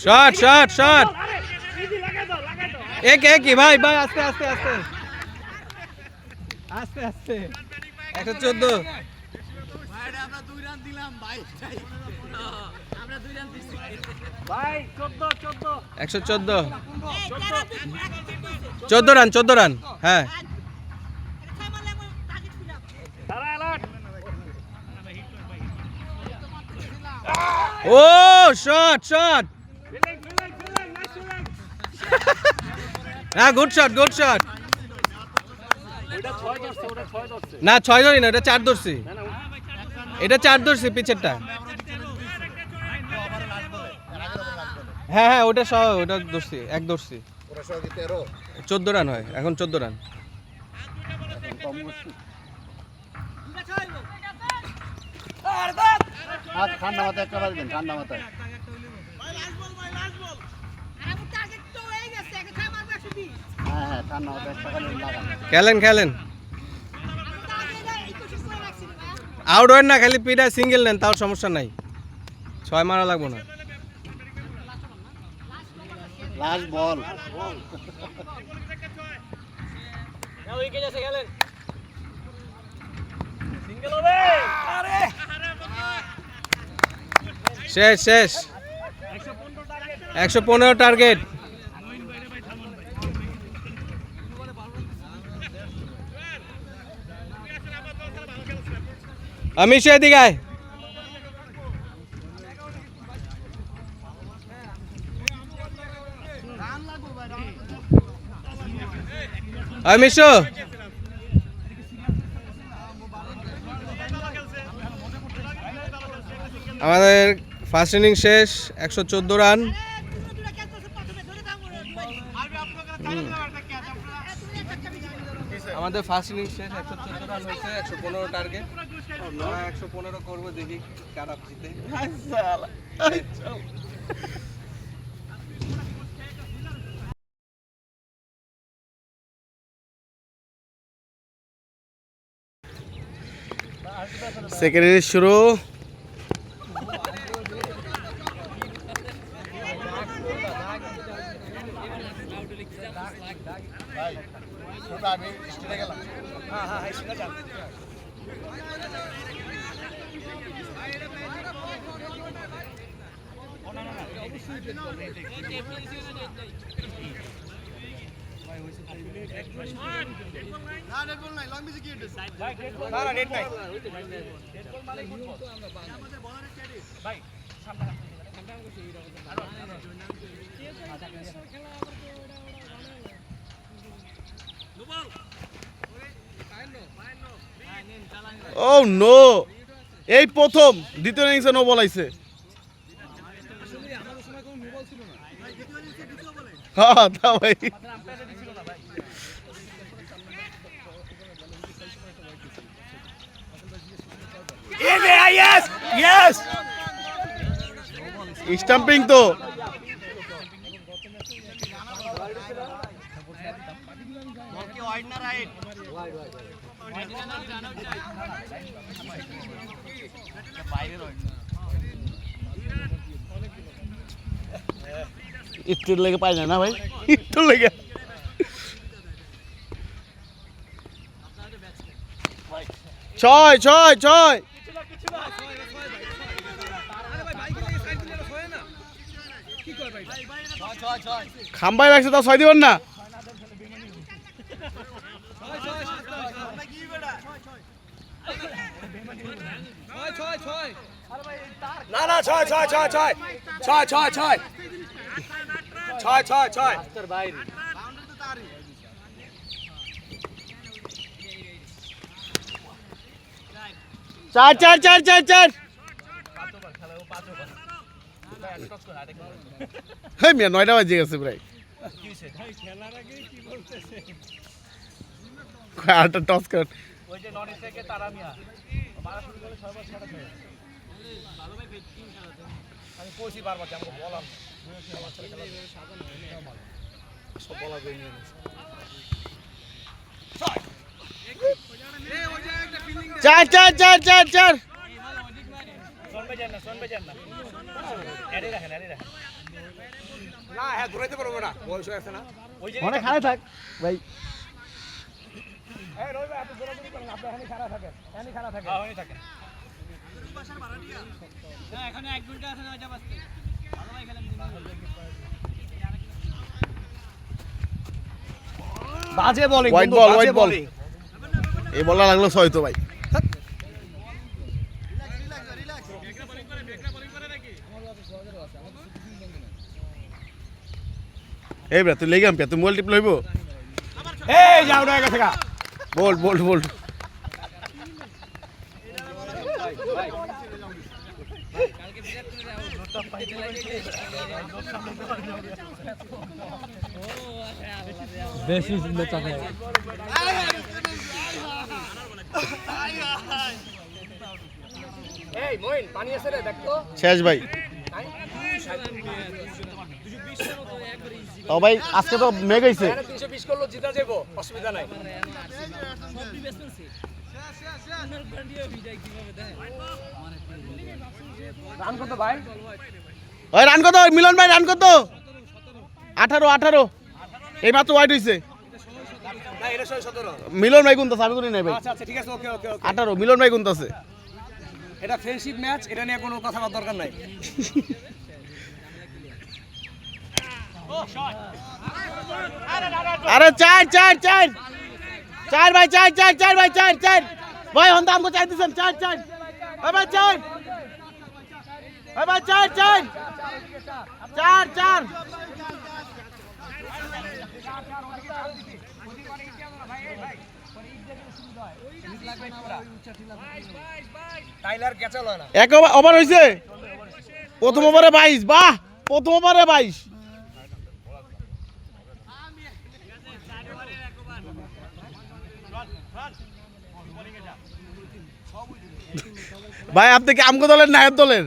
শট শট শট এক একই ভাই ভাই আস্তে আস্তে আস্তে আস্তে আস্তে 114 আমরা 2 রান দিলাম ভাই আমরা 2 রান দিছি 114 14 রান হ্যাঁ ও শট শট হ্যাঁ গুড শট না 6 ধরি না এটা 4 ধরছি এটা 4 ধরছি পিছেরটা হ্যাঁ হ্যাঁ ওটা সহ ওটা ধরছি এক ধরছি ওরা সব কি 13 14 রান হয় এখন 14 রান আর ঠান্ডা মাথায় একটা বাজবেন ঠান্ডা মাথায় হ্যাঁ ঠান্ডা মাথায় একটা খালি লাগান খেলেন আউট হয় না খালি পিটা সিঙ্গেল নেন তাও সমস্যা নাই 6 মারা লাগবো না লাস্ট বল শেষ 115 টার্গেট আমি সেদিকে আয় মিশো আমাদের ফার্স্ট ইনিং শেষ 114 রান আমাদের ফার্স্ট ইনিং শেষ 114 রান হয়েছে 115 টার্গেট 115 করবো দেখি কারা জিতে সেকেন্ড ইনিংস শুরু আমি স্টেটে গেলাম হ্যাঁ স্টেটে যান ও নো এই প্রথম দ্বিতীয় ইনিংসে নো বল আইছে হ্যাঁ তা ভাই স্টাম্পিং তো একটু লেগে পাই না ভাই একটু লেগে ছয় ছয় ছয় খাম্বাই লাগছে তাও 6 দিবেন না না না 6 6 6 6 6 6 6 6 6 6 চার চার চার চার চার হ্যাঁ মিয়া 9টা বাজে গেছে প্রায় আটটা টস কর ওই যে নন স্ট্রাইকে তারা মিয়া মারা শুরু করে 6 বল ছাড়া খায় আমি কইছি বারবার যে আমাকে বললাম সব বলা যায় নিয়ে চার চার চার চার চার শুনবে যান না এডি রাখেন না হ্যাঁ ঘুরাইতে পারবো না বয়স হয়ে আছে না ওই যে অনেক খারাপ থাক ভাই এই রবি আপনি দৌড়াদৌড়ি করেন আপনি এখানে খারাপ থাকেন এখানে খারাপ থাকেন হ্যাঁ থাকেন না এখানে 1 ঘন্টা আছে না ওইটা বাজতে ভালো ভাই খেলেন বাজে bowling white ball white ball এই বলটা লাগলো 6 তো ভাই এই ব্রা তুই লেগাম পে তুই মাল্টিপ্ল হইবো এই যাও না গেছে গা বোল্ড বোল্ড বোল্ড বেশি লেচা খায় এই মইন পানি আছে রে দেখতো শেষ ভাই ও ভাই আজকে তো মেঘ হইছে 320 করলো জিতা যাবো অসুবিধা নাই সবই ব্যস্ত আছে উনার গান্ডিও ভিজা কিভাবে দেয় রান কত ভাই ওই রান কত মিলন ভাই রান কত 18 18 এই মাত্র ওয়াইড হইছে না এটা 17 মিলন ভাই কোনটা আমি কোনি নাই ভাই আচ্ছা আচ্ছা ঠিক আছে ওকে ওকে ওকে 18 মিলন ভাই কোনটা আছে এটা ফ্রেন্ডশিপ ম্যাচ এটা নিয়ে কোনো কথা বলার দরকার নাই আরে চার চার চার চার ভাই চার চার চার ভাই চার চার ভাই হন্তা আমকো চার দিছেন চার চার ভাই ভাই চার ভাই ভাই চার চার চার চার টাইলার ক্যাচাল হয় না এক ওভার হইছে প্রথম ওভারে 22 বাহ প্রথম ওভারে 22 ভাই আপনি কি আমগো দলের নায়ক দলের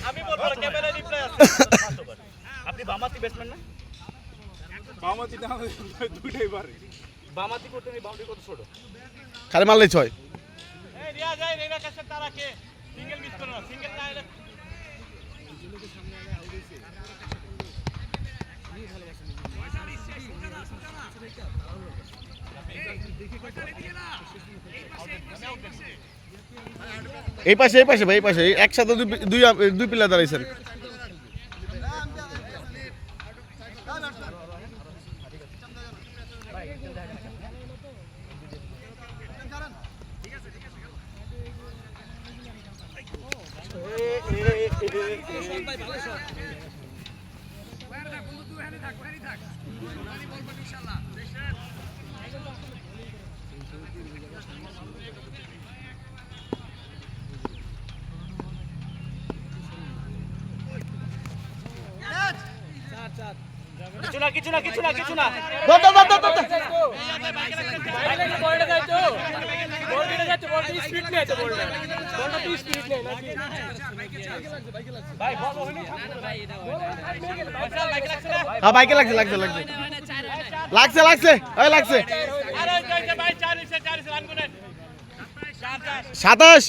আমি বলবো ক্যামেরা রিপ্লাই আছে আপনি বামাতি ব্যাটসম্যান না বামাতি না দুইটাই পারে বামাতি করতে নেই বাউন্ডারি কত ছোট খালি মারলেই 6 এই রিয়া যায় রেনা কাছে তারাকে সিঙ্গেল মিস করো না সিঙ্গেল না এলে এই পাশে ভাই এই পাশে একসাথে দুই প্লেয়ার দাঁড়াইছেন কিছু না দর দর দর দর দর বলটা যায় তো বলটা যায় তো বলটা স্পিড নেই তো বলটা তো স্পিড নেই নাকি ভাই বল হইনি ভাই এটা বাইকে লাগছে না হ্যাঁ বাইকে লাগছে ওই লাগছে আরে কইছে ভাই 4 রান করেন 27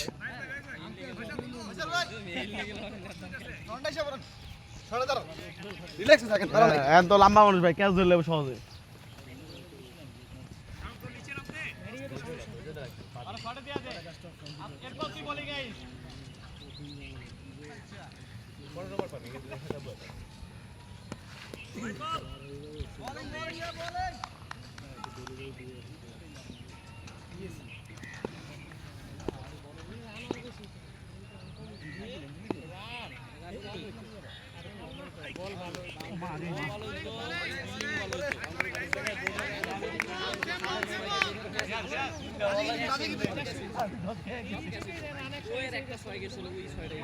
রিল্যাক্স থাকেন এখন তো লম্বা মানুষ ভাই ক্যাচ ধরলে সহজে আর শটে দেয়া যায় এরপর কি বলি গাইস ওয়ের একটা ছয় গেছিল ওই ছয়টাই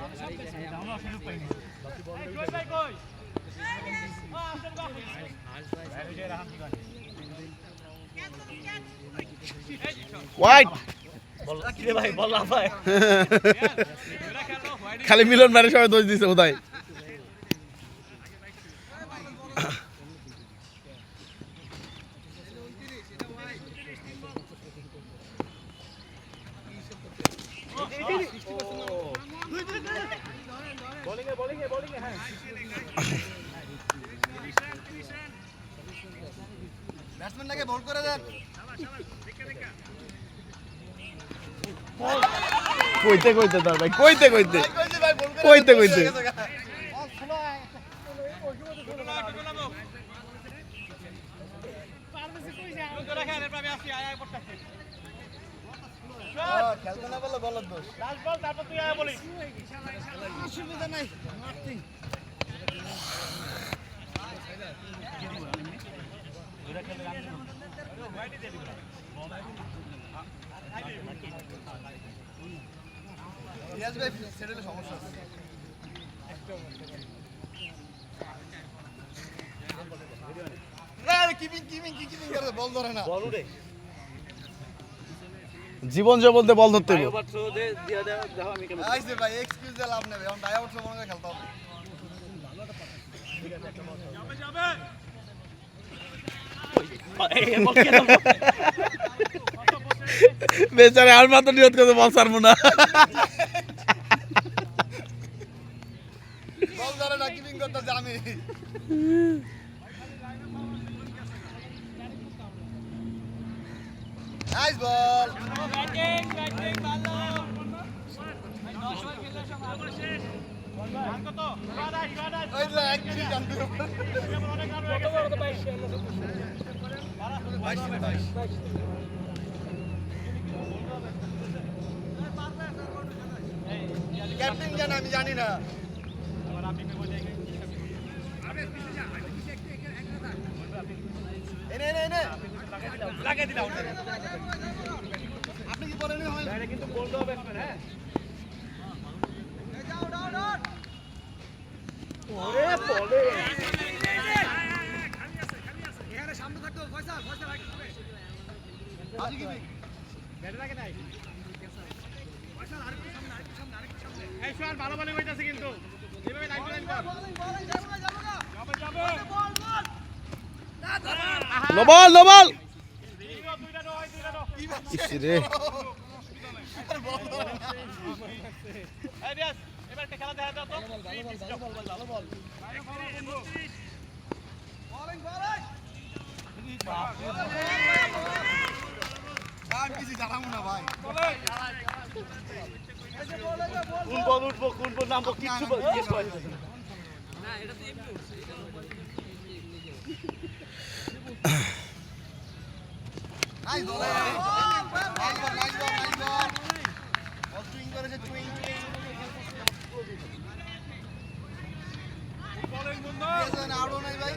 হোয়াইট বল কিরে ভাই বল না ভাই খালি মিলন ভাইয়ের সবাই দোষ দিছে উদয় ব্যাটসম্যানটাকে বল করে দেন। কইতে কইতে তার ভাই কইতে কইতে কইছি ভাই বল করে কইতে কইতে খেলতে না বললে বলার দোষ। লাস্ট বল তারপর তুই আয় বলিস অসুবিধা নাই। রিয়াজ ভাই সেটেলে সমস্যা আছে। না কিপিং করে বল ধরে না। বল উড়ে জীবন যে বলতে বল ধরতে হবে আইছে ভাই এক্সকিউজ দিয়ে লাভ নেই। এখন ডায়াবট মনে করে খেলতে হবে। এই বল কে দাও বেচারে আর মাত্র নিয়ত করে বল ছাড়বো না বল ধরে না কিপিং করতে জানি। নাইস বল। ওই যে এক মিনিট জানতে হবে। 22 ক্যাপ্টেন জানে আমি জানি না। এনে এনে এনে লাগিয়ে দিলাম আপনি কি বলেন কিন্তু বল দাও ব্যাটসম্যান হ্যাঁ ওরে বলে আজি কি এই শোন ভালো বলে হইতাছে কিন্তু এভাবে লাইন লাইন কর নো বল ইসরে এই রিয়াজ এবার একটা খেলা দেখা দাও তো ভালো বল। আমি কিছু জানাবো না ভাই। কোন বল উঠবো কোন বল নামবো কিচ্ছু জিজ্ঞেস করে না এটা তো এমনি উঠছে এটা nice ball. Nice ball nice ball nice ball. Ball টুইং করেছে টুইং। বলের বন্ধ এজন্য আউট নাই ভাই।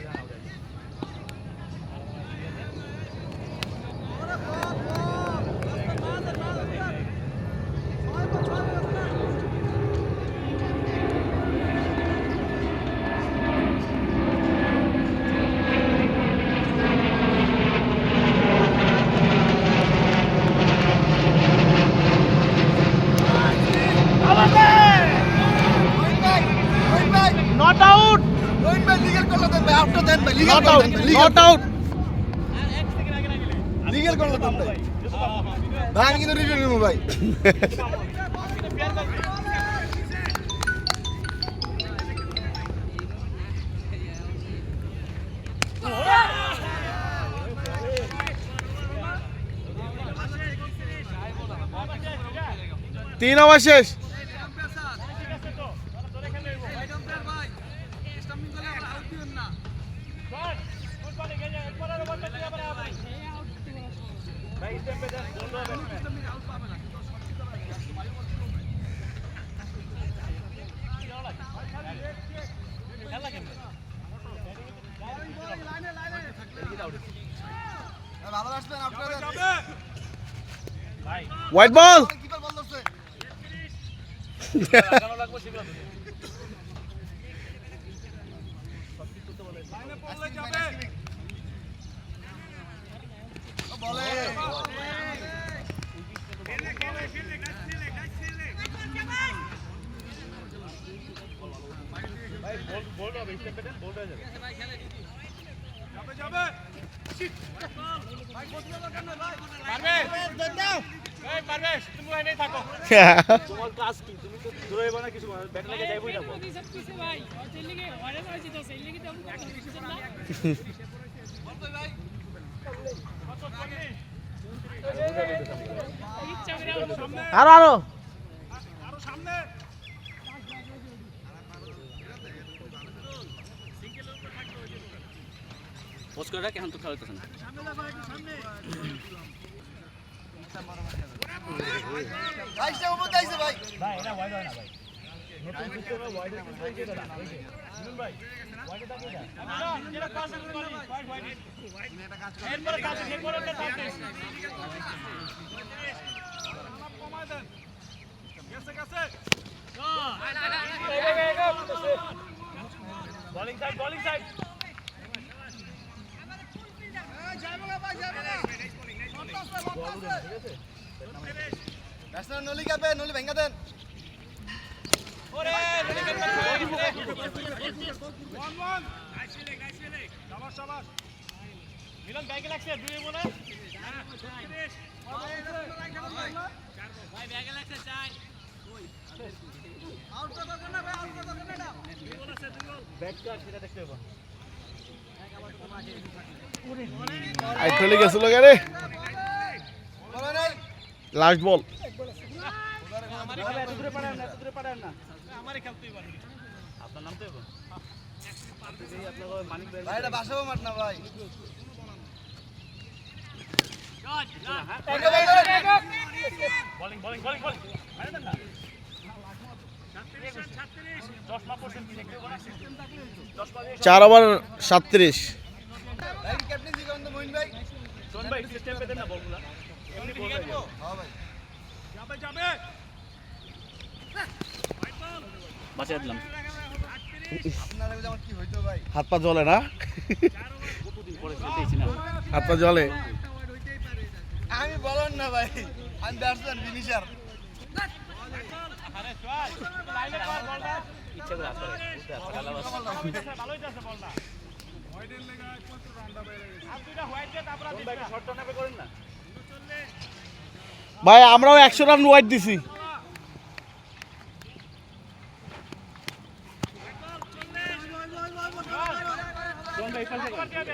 নট আউট রোহিত ভাই লিগ্যাল করলে দেন ভাই আউটটা দেন ভাই legal not out not out legal করলে দেন ভাই ভাই আমি কিন্তু রিভিউ নিব ভাই তিন ওভার শেষ ভাই স্টেপে দেন বল হবে খেলা কেমন ভালো আসছেন আপনারা ভাই হোয়াইট বল কিপার বল ধরছে লাগানো লাগবে সেগুলো বলে ভাই বল হবে স্টেপে দেন বল হয়ে যাবে তোমার কাজ কি তুমি তো দূরে না কিছু ব্যাট লাগে যাইবই না আরো আরো পোস্ট করে রাখ এখন তো খেলা হইতেছে না আইসা উপর আইছে ভাই ভাই এটা ওয়াইড হয় না ভাই নতুন সিস্টেমে ওয়াইড এর কিছু হইছে না শুনুন ভাই ওয়াইড থাকে না যেটা কাজ করে ওয়াইড ওয়াইড এরপরে কাজ এরপরে একটা কাজ কমায় দেন গেছে গেছে বোলিং সাইড ন্যাশনাল নলি কাপে নলি ভেঙ্গা দেন মিলন ব্যাগে লাগছে দুই মনে ভাই ব্যাগে লাগছে চাই আউট কত করনা ভাই আউট কত করনা না দুই বল আছে দুই বল ব্যাক কাট সেটা দেখতে হবে আই চলে গেছিল গারে বলে নাই লাস্ট বল দূরে পাড়ান না আমারই খেলতেই পারবে আপনার নাম তো এখন আপনার মানিক ভাই ভাই এটা বাসাও মাঠ না ভাই বোলিং আরে দেন না 10% কি দেখতে পারেন 4 ওভার 37 ভাই ক্যাপ্টেন্সি করেন তো মইন ভাই শোন ভাই সিস্টেম পে দেন না বলগুলা এমনি বল দেব হ্যাঁ ভাই যাবে বাঁচিয়ে দিলাম আপনারা যেমন কি হইতো ভাই হাত পা জ্বলে না কতদিন পরে খেলতেইছি না হাত পা জ্বলে আমি বলন না ভাই আমি ব্যাটসম্যান ফিনিশার আরে চল লাইনে কর বলটা ইচ্ছা করে আসলে ভালোই যাচ্ছে বলটা হোয়াইটের লাগা কত রান্ডা বাইরে গেছে আর দুইটা হোয়াইট দিয়ে তারপর দিন ভাই শর্ট টার্নে করেন না ভাই আমরাও 100 রান ওয়াইড দিছি কোন ভাই পাশে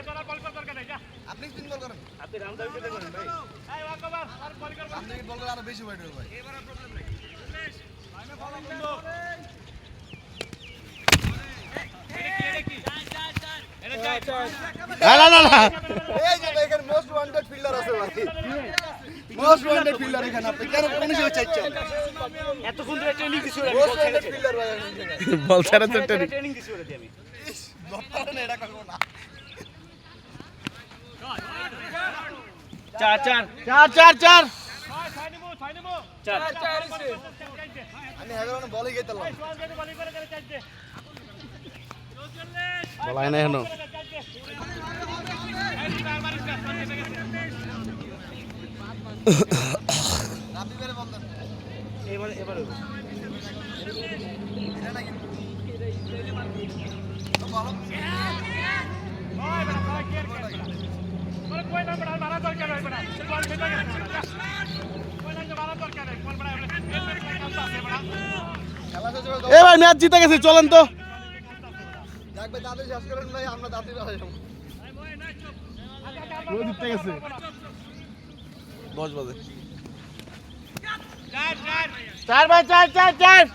তোরা বল কর দরকার নাই যা আপনি স্পিন বল করেন আপনি রাউন্ড দাবিতে করেন ভাই এই ওয়াকবার আর বল কর আপনি বল করে আরো বেশি ওয়েট হবে ভাই এবারে প্রবলেম নাই লাইনে ফলো বন্ধ না এই যে দেখেন মোস্ট ওয়ান্টেড ফিল্ডার আছে ভাই মোস্ট ওয়ান্টেড ফিল্ডার এখানে আপনি কেন কোন হিসেবে চাইছেন এতক্ষণ ধরে ট্রেনিং দিছি মোস্ট ওয়ান্টেড ফিল্ডার ভাই বল ছাড়া তো ট্রেনিং দিছি ওরে আমি দপ্তরে এটা করব না চার ছয় নিবো আমি হেগারনে বলই গেতালাম বল আয় না এখনো আপনি বেরে বল দেন এবারে এটা নাকি তো বলো कोई ना बड़ा मारा तो क्या है बड़ा बॉल खेलना है कोई ना मारा तो क्या है बॉल बड़ा है बड़ा খেলা শেষ হবে এ ভাই ম্যাচ জিতে গেছে চলেন তো যাক ভাই দাদু শেষ করেন ভাই আমরা দাদু ভাই রোজ জিতে গেছে 10 বাজে চার ভাই চার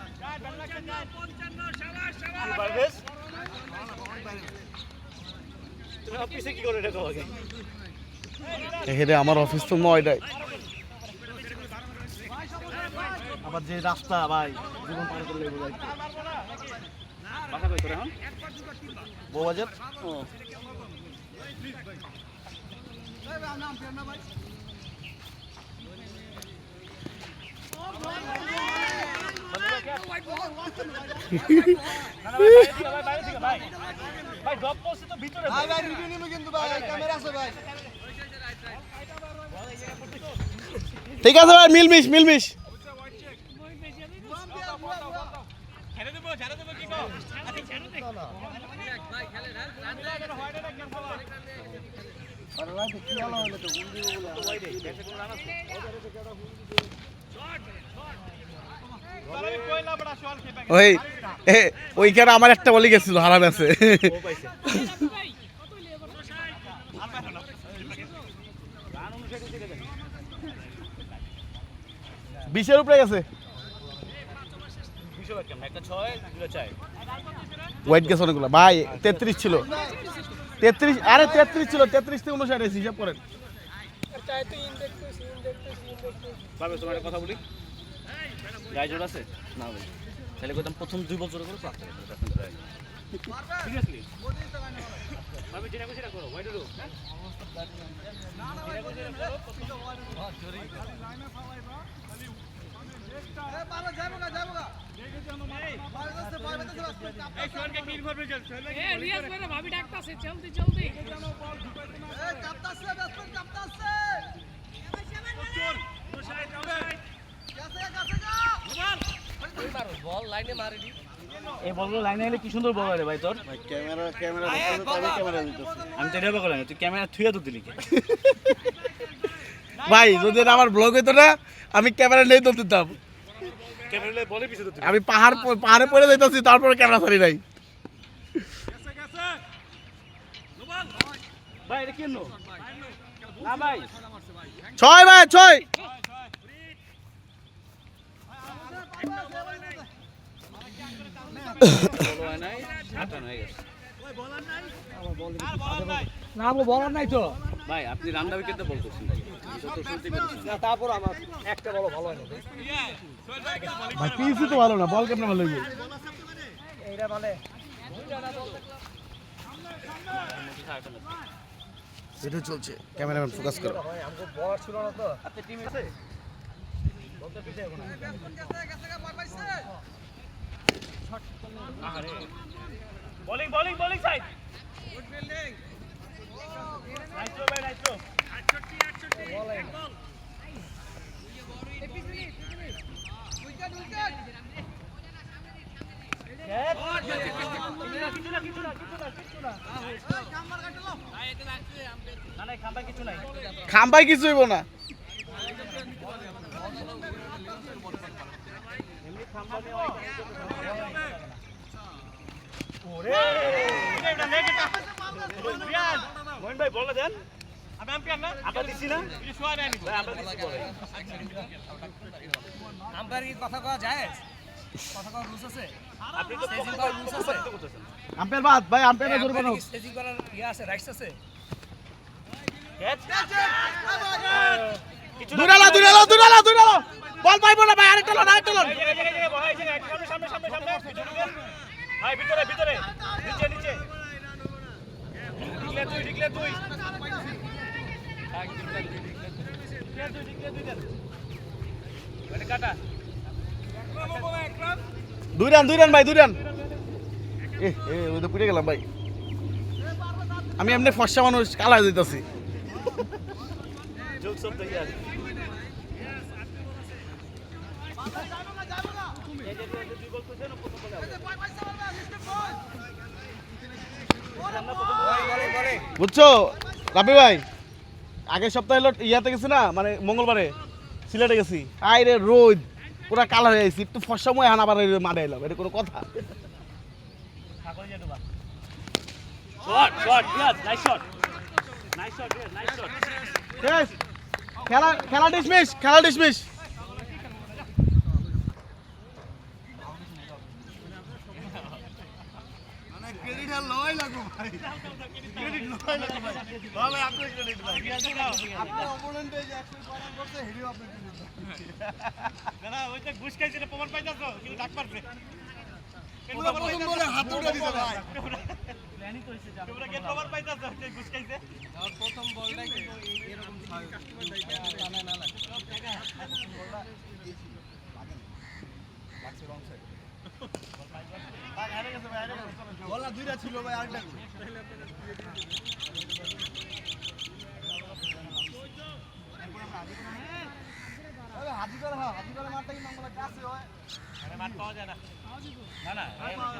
অফিসে কি করে এটা কওয়া যায়? এখানে আমার অফিস তো 9টায়। আবার যে রাস্তা ভাই জীবন পার করলে বোঝাই। বাসা কই তোর এখন? বউবাজার। বাইরে থেকে ভাই। ভাই ড্রপ করছে তো ভিতরে। ভাই ভাই রিভিউ নিব কিন্তু ভাই ক্যামেরা আছে ভাই ঠিক আছে ভাই মিলমিশ মিলমিশ। ওই ওইখানে আমার একটা বলি গেছিল হারাম আছে। বিশের উপরে গেছে একটা 6 দুটো 4 ওয়েট গেছে অনেকগুলো ভাই 33 ছিল 33 আরে 33 ছিল 33 থেকে 59 এসে হিসাব করেন ভাবে তোমার একটা কথা বলি গায়ে জোর আছে না ভাই তাহলে কইতাম প্রথম 2 বছর করে প্রাপ্ত সিরিয়াসলি ভাবে যেটা কইছিস করো ওয়াই ডু রিয়াজ ভাই ভাবি ডাকতাছে জলদি জলদি বল লাইনে মারি দি এই বলগুলো লাইনে এলে কি সুন্দর বল রে ভাই তোর ক্যামেরা ক্যামেরা দিতেছে আমি তো এটা বললাম তুই ক্যামেরা থুইয়া তো দিলি কে ভাই যদি আমার ব্লগ হইতো না আমি ক্যামেরা নেই তো দিতাম ক্যামেরা লয়ে বলে পিছে তো আমি পাহাড়ে পড়ে যাইতাছি তারপরে ক্যামেরা ছাড়ি নাই ভাই এটা কেন না ভাই 6 ভাই 6 বল হয় নাই আটান হয়ে গেছে না আমগো বলার নাই তো ভাই আপনি রান্না উইকেটে বল করছেন ভাই তো শুনতে পেরেছেন না তারপর আমার একটা বড় ভালো হয় না ভাই পিসি তো ভালো না বল কেমনে ভালো হইবে এইটা মানে এটা চলছে ক্যামেরাম্যান ফোকাস করো ভাই আমগো বলার ছিল না তো আপনি টিম আছে bowling bowling bowling side good fielding nice ভাই নাইস খাম্বাই কিছু হইব না মোহন ভাই বলে দেন আমি আম্পায়ার না আমরা দিছি না এটা শোয়া দেয়নি আমরা দিছি বলে আম্পায়ার কি কথা কওয়া যায় কথা কওয়ার রুলস আছে আপনি তো স্টেজিং করার রুলস আছে আম্পায়ার বাদ ভাই আম্পায়ার জোর বানাও স্টেজিং করার ইয়া আছে রাইটস আছে দুরালা বল পাইবো না ভাই আরেকটা লন ভাই ভিতরে ভিতরে নিচে নিচে ডিক্লেয়ার তুই কাটা দুই রান ভাই 2 রান ওই তো পুড়ে গেলাম ভাই আমি এমনি ফর্সা মানুষ কালা হয়ে যাইতাছি জোকস অফ দ্য ইয়ার বুঝছো রাবি ভাই আগের সপ্তাহে হলো ইয়াতে গেছি না মানে মঙ্গলবারে সিলেটে গেছি আইরে রোদ পুরা কালা হয়ে গেছি একটু ফর্সা ময় আবার মারে এলাম এটা কোনো কথা শট ইয়াস নাইস শট Yes. খেলা ডিসমিস মানে ক্রেডিট আর লয় লাগো ভাই ক্রেডিট লয় লাগো ভাই ভালো আপনি ক্রেডিট ভাই আপনার অপোনেন্টে যে 100 পয়েন্ট করতে হেডিও আপনি ক্রেডিট না ওইটা ঘুষ খাইছে এটা প্রমাণ পাইতাছো কিন্তু ডাক পারছে পুরো প্রথম বলে হাত উঠে দিছে ভাই প্ল্যানই তো হইছে জানো তোমরা কি প্রমাণ পাইতাছো যে ঘুষ খাইছে আর প্রথম বলটা কিন্তু এরকম কাস্টমার দাইটা টানা না লাগে লাগছে রং সাইড ভাই হারে গেছে ভাই হারে গেছে বল না দুইটা ছিল ভাই আরেকটা আরে হাজি করে মারটা কি মামলা কাছে হয় আরে মাঠ পাওয়া যায় না না না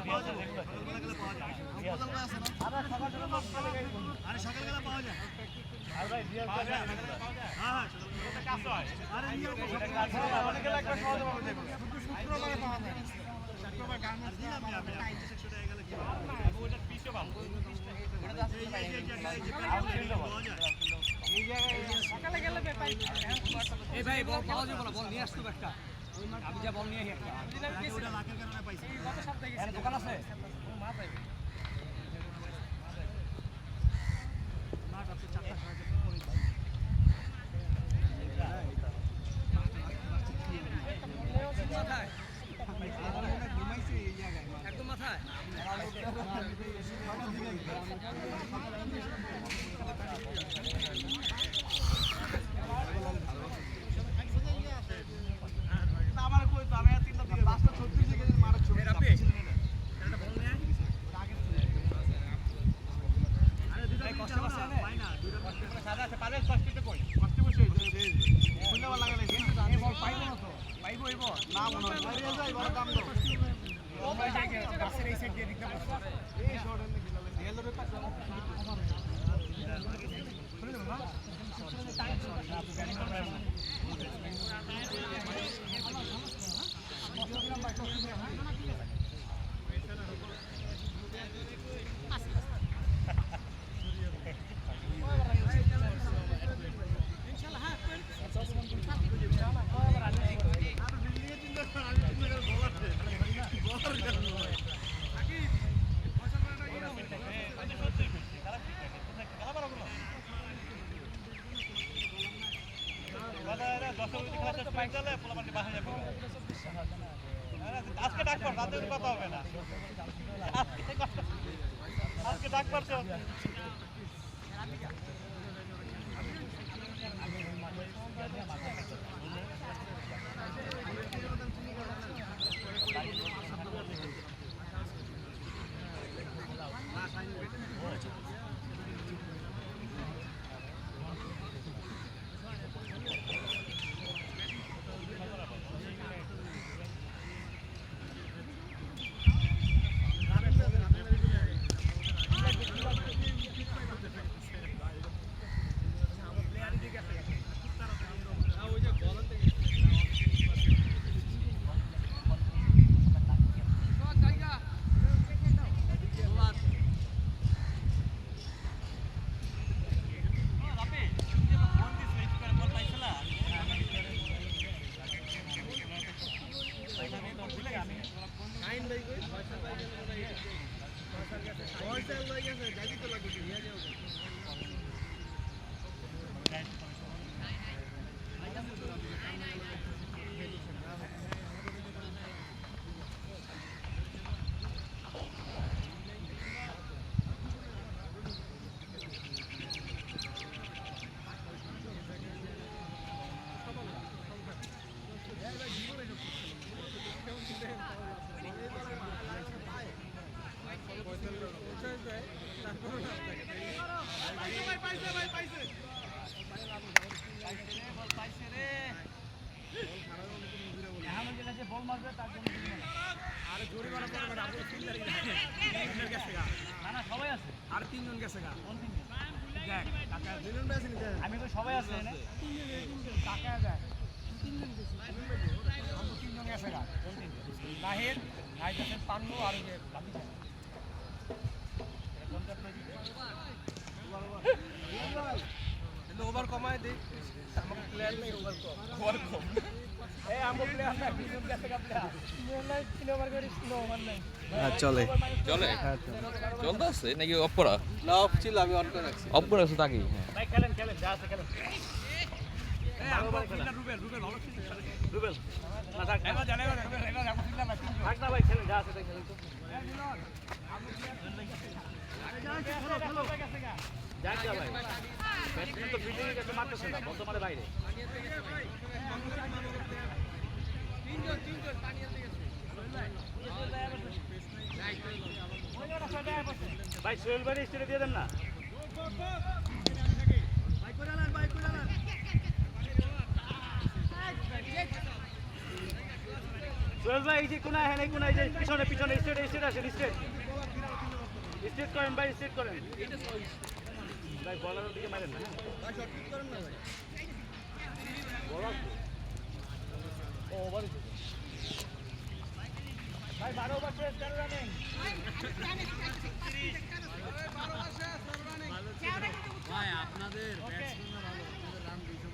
পাওয়া যায় সকালবেলা পাওয়া যায় আরে সকালবেলা পাওয়া যায় আর ভাই রিয়াল পাওয়া যায় হ্যাঁ সকালবেলা কাছে হয় আরে রিয়াল অনেকগুলো একটা সহজ পাওয়া যায় শুক্রবারে পাওয়া যায় শুক্রবার গার্মেন্টস দিয়ে আমি 100 টাকা গেলে কি হবে ওটা পিসও পাবো ওটা তো আসলে পাওয়া যায় এই জায়গায় সকালে গেলে ব্যাপারই এই ভাই বল পাওয়া যাবে না বল নিয়ে আসতো একটা আমি যা বল নিয়ে আসি একটা ওটা লাখের কারণে পাইছি কত সপ্তাহে গেছে দোকান আছে মা পাইবে মাছ আছে 4টা সাড়ে 4টা করে মাথায় ঘুমাইছে এই জায়গায় একদম মাথায় আমার কই তো আমি 3টা দিকে 5টা 36 দিকে মারার ছবি রাপে এটা বল নিয়ে আরে দুটো কষ্ট আছে না পাই না দুটো কষ্ট করে সাদা আছে পারে কষ্টতে কই কষ্ট বসে খুলে লাগালে এই বল পাইবো না তো পাইবো এই বল না মনে হয় আরে যাই বড় দাম দাও ও ভাই যাই গাছের এই সাইড দিয়ে দিতে বসো এই শর্ট এনে গেলালে রিয়েল এর পাশে খুলে দেব না টাইম আজকে ডাক পড় তাতে কথা হবে না আজকে ডাক পড়ছে আমি তো সবাই আছে টাকা দেয় 3 জন গেছে গা নাহিদ নাইজাসের পান্নু আর যে বাকি ওভার কমায় দিই আমাকে প্লেয়ার নেই ওভার কম হ্যাঁ চলে চলে হ্যাঁ চলে। চলতে আছে নাকি অফ করা না অফ ছিল আমি অন করে রাখছি অফ করে আছে তাকে হ্যাঁ ভাই খেলেন খেলেন যা আছে খেলেন রুবেল না থাক এবার জানে এবার আমরা চিন্তা না থাক না ভাই খেলেন যা আছে তাই খেলেন তো যাক যা ভাই ব্যাটসম্যান তো ফিল্ডিং এর কাছে মারতেছে না বল তো মারে বাইরে ভাই সোহেল ভাই স্টেটে দিয়ে দেন না সোহেল ভাই এই যে কোনায় হ্যাঁ কোনায় এই যে পিছনে পিছনে স্টেট আসেন স্টেট করেন ভাই স্টেট করেন ভাই বলার দিকে মারেন না বলার ও ওভার ভাই 12 ওভার শেষ 13 রানিং ভাই আপনাদের ব্যাটসম্যানরা ভালো আপনাদের রান 200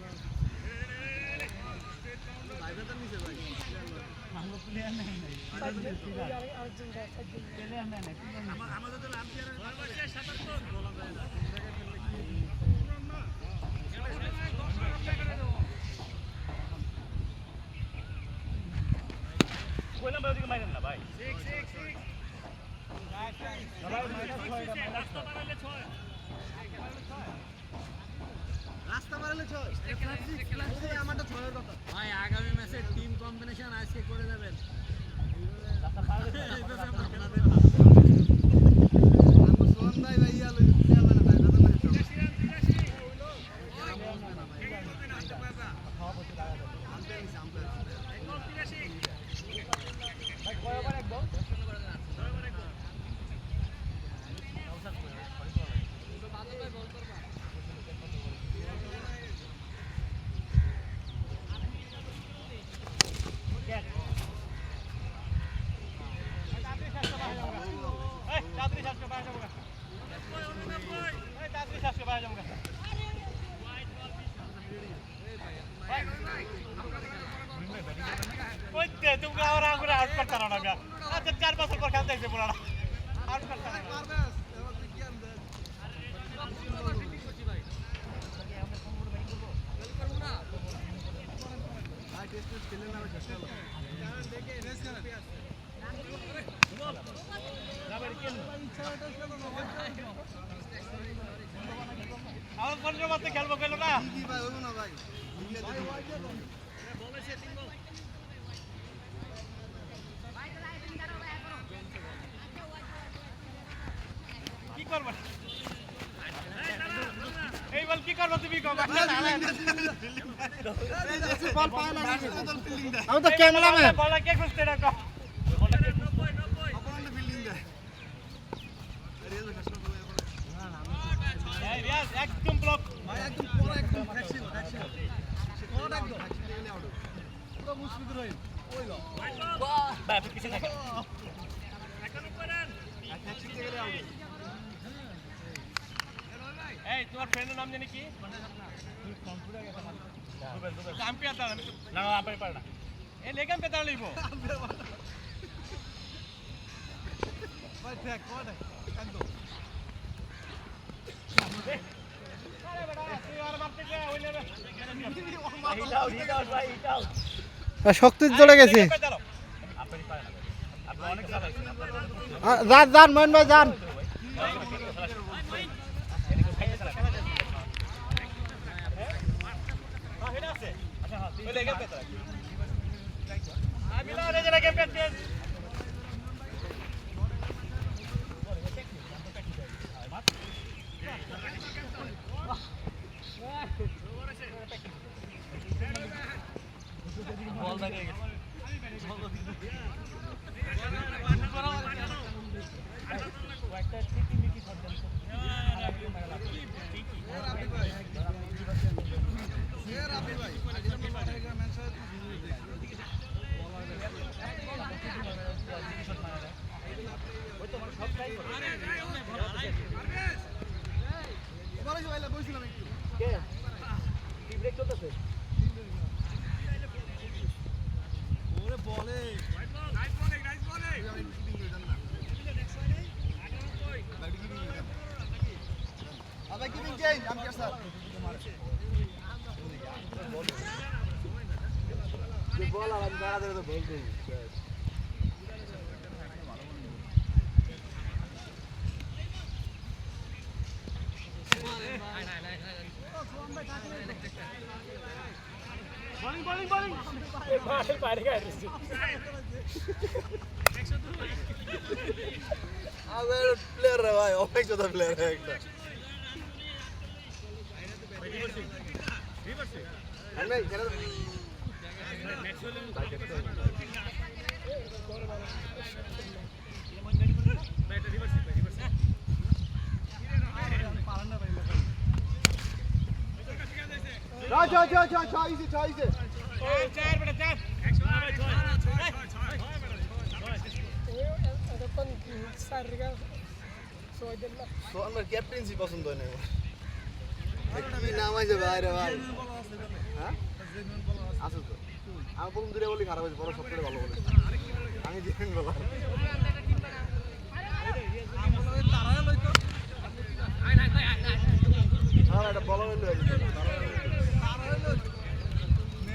ভাইবা তো নিচে ভাই ভালো প্লেয়ার নেই প্লেয়ার নেই আমাদের তো লাম্পিয়ার কইলাম ভাই ওদিকে মারেন না ভাই রাস্তা বাড়ালে 6 আমারটা 6 এর কথা ভাই আগামী ম্যাচে টিম কম্বিনেশন আজকে করে যাবেন রাস্তা পার হয়ে तुमको और आंगुर आउट करता रहो ना अच्छा 4 बॉल पर खेलते हैं पूरा आउट करता रहो और 15 बार खेलबो गेलो ना जी भाई होबो ना भाई কি করব এই বল কি করব তুমি কও বল পায় না ফিল্ডিং দেয় আমি তো ক্যামেরাম্যান বল কে খুঁজতে না কও বল কে অপরন্ত ফিল্ডিং দেয় এই রিয়াজ একদম ব্লক ভাই একদম পুরো একদম ফ্যাকশন কোন একদম পুরো মুশফিক রহিম ওই লো ভাই আপনি কিছু না ফ্যাকশন থেকে গেলে আউট এই তোমার ফ্রেন্ডের নাম জানি কি আম্পায়ার দাঁড়া না আম্পায়ার পারে না এই লেগ আম্পায়ার দাঁড়া লইব ভাই দেখ কোন একদম আরে বড় তুই আর মারতে যা ওই লেবে হিটাও ভাই হিটাও শক্তি চলে গেছে আপনি পারে না আপনি অনেক চালাইছেন যান ময়ন ভাই যান সবাই কিপিং চেঞ্জ আমি কে স্যার বল আর দাঁড়া ধরে তো বল দেই আবার প্লেয়ার রে ভাই অনেক জোদা প্লেয়ার একটা নাই কেন চাইছে আমার ক্যাপ্টেন্সি পছন্দ হয় না কি নাম আছে ভাই রে ভাই হ্যাঁ আসল তো আমি প্রথম দূরে বলি খারাপ হয়েছে বড় সবথেকে ভালো বলে আমি জিতেন বলা এটা বলা হইলো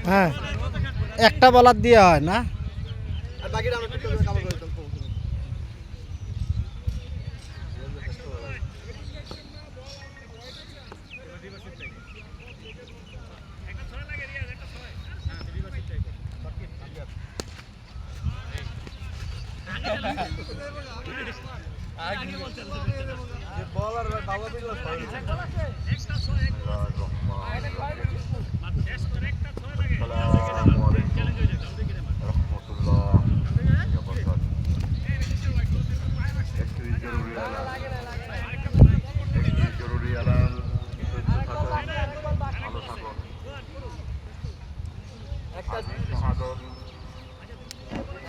হ্যাঁ একটা বলার দিয়ে হয় না আর বাকিটা আমরা টিকটকে কাভার করে দিতাম বলার ভালো দিল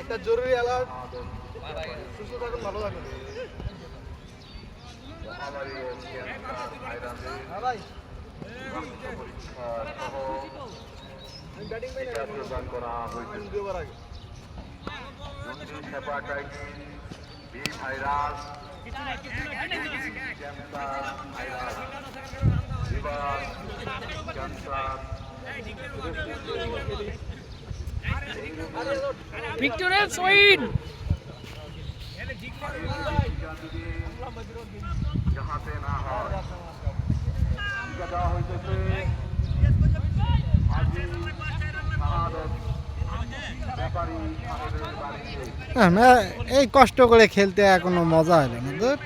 একটা জরুরি অ্যালার্ট সুস্থ থাকুন ভালো থাকুন হ্যাঁ ভাই ব্যাটিং দুবার আগে ভিক্টোরিয়া সুইন এই কষ্ট করে খেলতে এখনো মজা হলো না তোর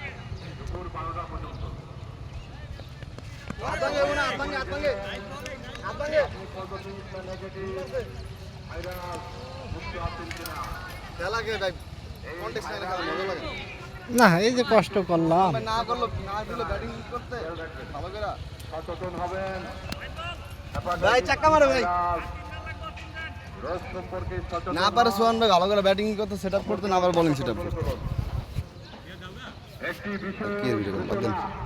না এই যে কষ্ট করলাম না করলো না দিলে ব্যাটিং করতে ভালো করে সচেতন হবেন ভাই চাক্কা মারো ভাই না পারে সোহান ভাই ভালো করে ব্যাটিং করতে সেটআপ করতে না পারে বোলিং সেটআপ করতে